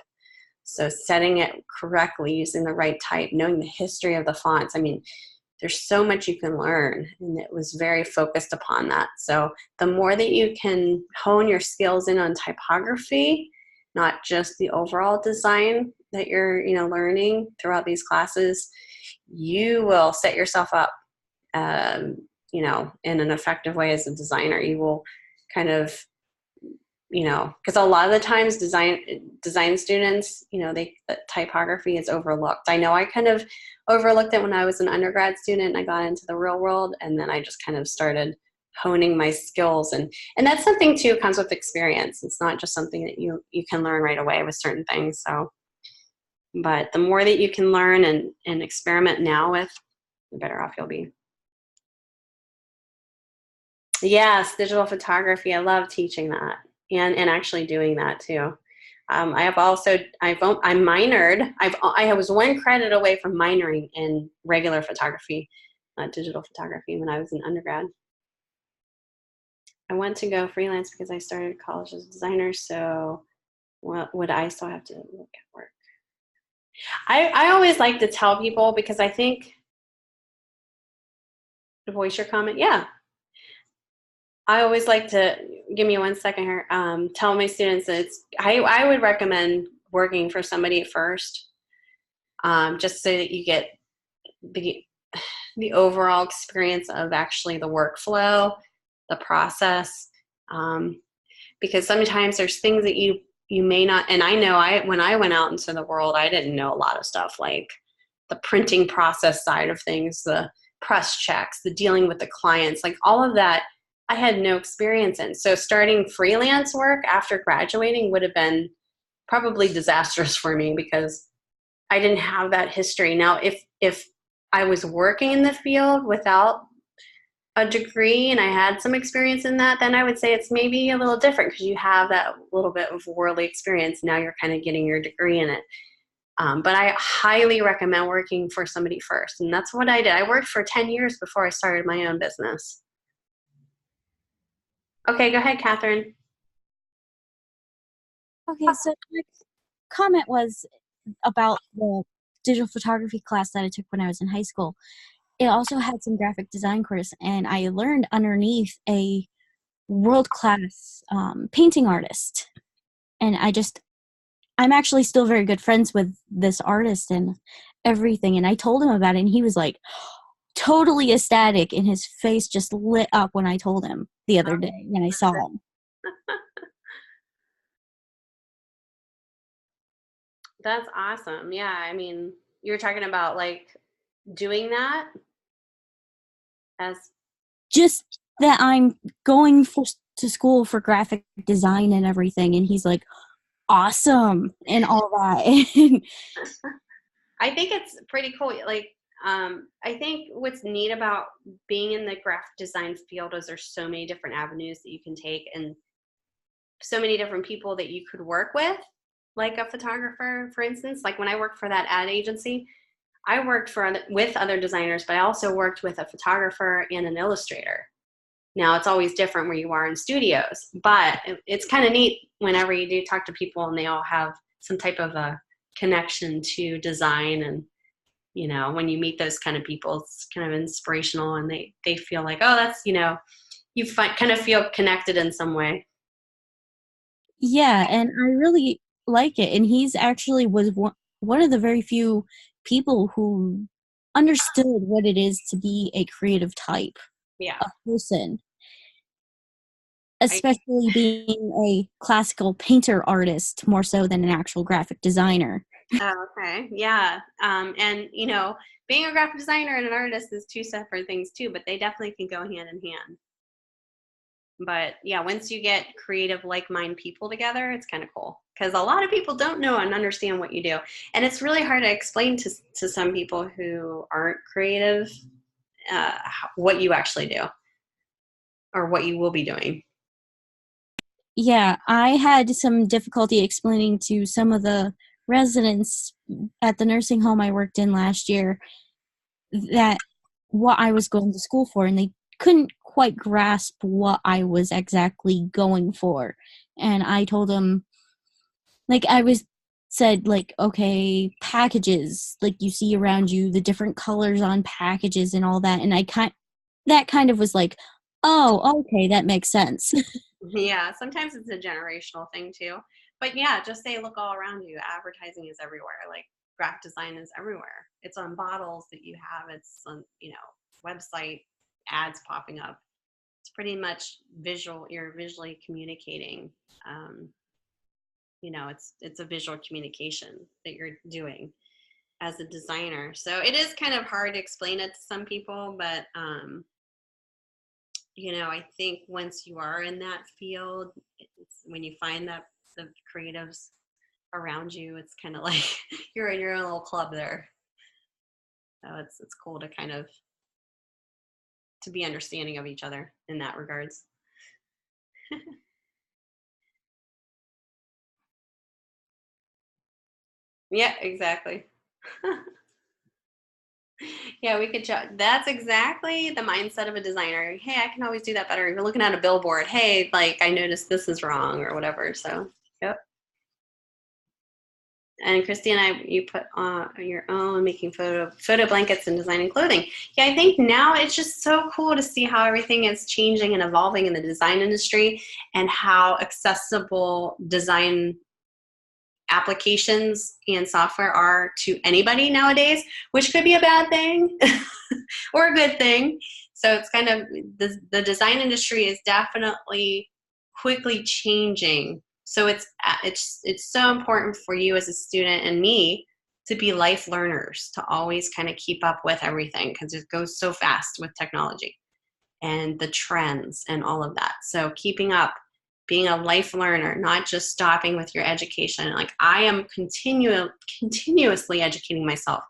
So setting it correctly, using the right type, knowing the history of the fonts. I mean, there's so much you can learn, and it was very focused upon that. So the more that you can hone your skills in on typography, not just the overall design that you're learning throughout these classes, you will set yourself up in an effective way as a designer. You will kind of because a lot of the times design students, typography is overlooked. I know I kind of overlooked it when I was an undergrad student and I got into the real world, and then I just kind of started honing my skills, and that's something too comes with experience. It's not just something that you can learn right away with certain things. So, but the more that you can learn and experiment now with, the better off you'll be. Yes, digital photography. I love teaching that. And actually doing that too. I minored. I was 1 credit away from minoring in regular photography, digital photography, when I was an undergrad. I went to go freelance because I started college as a designer. So, would I still have to look at work? I always like to tell people, because I think to voice your comment. Yeah. I always like to, give me 1 second here, tell my students that I would recommend working for somebody first, just so that you get the overall experience of actually the workflow, the process, because sometimes there's things that you may not, and I know when I went out into the world, I didn't know a lot of stuff, like the printing process side of things, the press checks, the dealing with the clients, like all of that I had no experience in. So starting freelance work after graduating would have been probably disastrous for me because I didn't have that history. Now, if I was working in the field without a degree and I had some experience in that, then I would say it's maybe a little different because you have that little bit of worldly experience. Now you're kind of getting your degree in it. But I highly recommend working for somebody first. And that's what I did. I worked for 10 years before I started my own business. Okay, go ahead, Catherine. Okay, so my comment was about the digital photography class that I took when I was in high school. It also had some graphic design course, and I learned underneath a world-class painting artist. And I'm actually still very good friends with this artist and everything. And I told him about it, and he was like totally ecstatic, and his face just lit up when I told him the other day when I saw him. That's awesome. Yeah, I mean, you're talking about like doing that as Just that I'm going to school for graphic design and everything, and he's like, awesome, and all that. I think it's pretty cool. Like, I think what's neat about being in the graphic design field is there's so many different avenues that you can take and so many different people that you could work with, like a photographer, for instance. Like when I worked for that ad agency, I worked with other designers, but I also worked with a photographer and an illustrator. Now, it's always different where you are in studios, but it's kind of neat whenever you do talk to people and they all have some type of a connection to design. And, when you meet those kind of people, it's kind of inspirational and they feel like, oh, that's, kind of feel connected in some way. Yeah, and I really like it. And he's actually was one of the very few people who understood what it is to be a creative type of person, especially being a classical painter artist more so than an actual graphic designer. Oh, okay. Yeah. And, being a graphic designer and an artist is two separate things too, but they definitely can go hand in hand. But yeah, once you get creative, like-minded people together, it's kind of cool because a lot of people don't know and understand what you do. And it's really hard to explain to some people who aren't creative what you actually do or what you will be doing. Yeah, I had some difficulty explaining to some of the residents at the nursing home I worked in last year that what I was going to school for, and they couldn't quite grasp what I was exactly going for. And I told them, like, said, like, okay, packages, like you see around you, the different colors on packages and all that, and that kind of was like, oh, okay, that makes sense. Yeah, sometimes it's a generational thing too. But yeah, just say look all around you. Advertising is everywhere. Like graphic design is everywhere. It's on bottles that you have. It's on, website ads popping up. It's pretty much visual. You're visually communicating. Um, it's a visual communication that you're doing as a designer. So it is kind of hard to explain it to some people, but I think once you are in that field, when you find that the creatives around you, it's kind of like you're in your own little club there. So it's cool to kind of to be understanding of each other in that regards. Yeah, exactly. Yeah, we could that's exactly the mindset of a designer. Hey, I can always do that better. You're looking at a billboard. Hey, like I noticed this is wrong or whatever. So, yep. And Christina, you put on your own making photo blankets and designing clothing. Yeah, I think now it's just so cool to see how everything is changing and evolving in the design industry and how accessible design applications and software are to anybody nowadays, which could be a bad thing or a good thing. So it's kind of the design industry is definitely quickly changing. So it's so important for you as a student and me to be life learners, to always kind of keep up with everything because it goes so fast with technology and the trends and all of that. So keeping up, being a life learner, not just stopping with your education. Like I am continuously educating myself,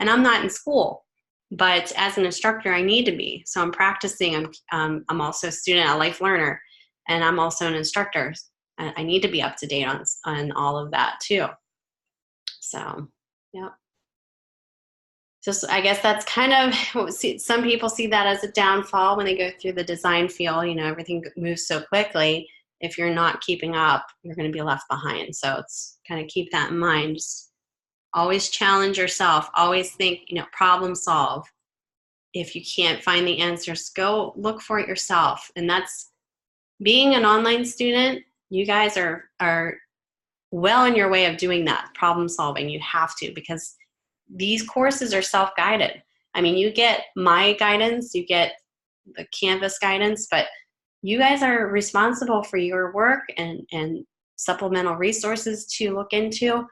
and I'm not in school, but as an instructor, I need to be. So I'm practicing. I'm also a student, a life learner, and I'm also an instructor. I need to be up to date on all of that too. So, yeah. Just I guess that's kind of some people see that as a downfall when they go through the design field. Everything moves so quickly. If you're not keeping up, you're going to be left behind. So it's kind of keep that in mind. Just always challenge yourself. Always think, problem solve. If you can't find the answers, go look for it yourself. And that's being an online student. You guys are well in your way of doing that, problem solving. You have to, because these courses are self-guided. I mean, you get my guidance, you get the Canvas guidance, but you guys are responsible for your work and supplemental resources to look into.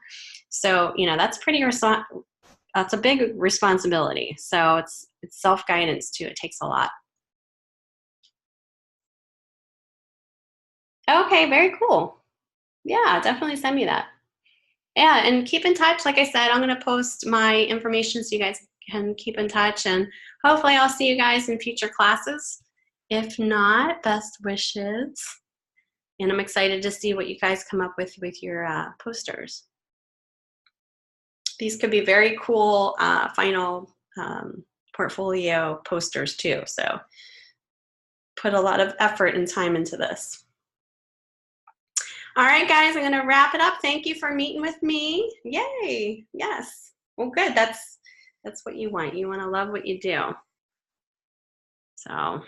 So, that's a big responsibility. So it's self-guidance too. It takes a lot. Okay, very cool. Yeah, definitely send me that. Yeah, and keep in touch. Like I said, I'm going to post my information so you guys can keep in touch, and hopefully I'll see you guys in future classes. If not, best wishes. And I'm excited to see what you guys come up with your posters. These could be very cool final portfolio posters too. So put a lot of effort and time into this. All right, guys, I'm going to wrap it up. Thank you for meeting with me. Yay. Yes. Well, good. That's what you want. You want to love what you do. So, all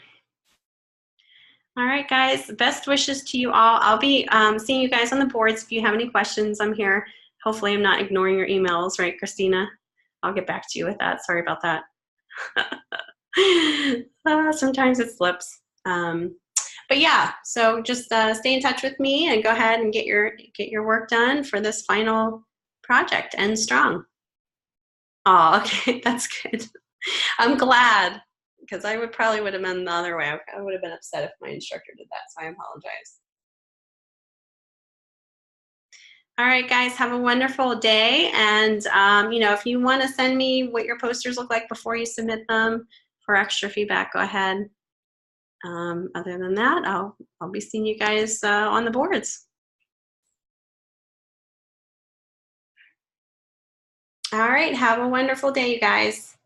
right, guys, best wishes to you all. I'll be seeing you guys on the boards. If you have any questions, I'm here. Hopefully I'm not ignoring your emails, right, Christina? I'll get back to you with that. Sorry about that. Sometimes it slips. But yeah, so just stay in touch with me and go ahead and get your work done for this final project. End strong. Oh, okay, that's good. I'm glad, because I probably would have been the other way. I would have been upset if my instructor did that, so I apologize. All right, guys, have a wonderful day. And, if you want to send me what your posters look like before you submit them for extra feedback, go ahead. Other than that, I'll be seeing you guys on the boards. All right, have a wonderful day, you guys.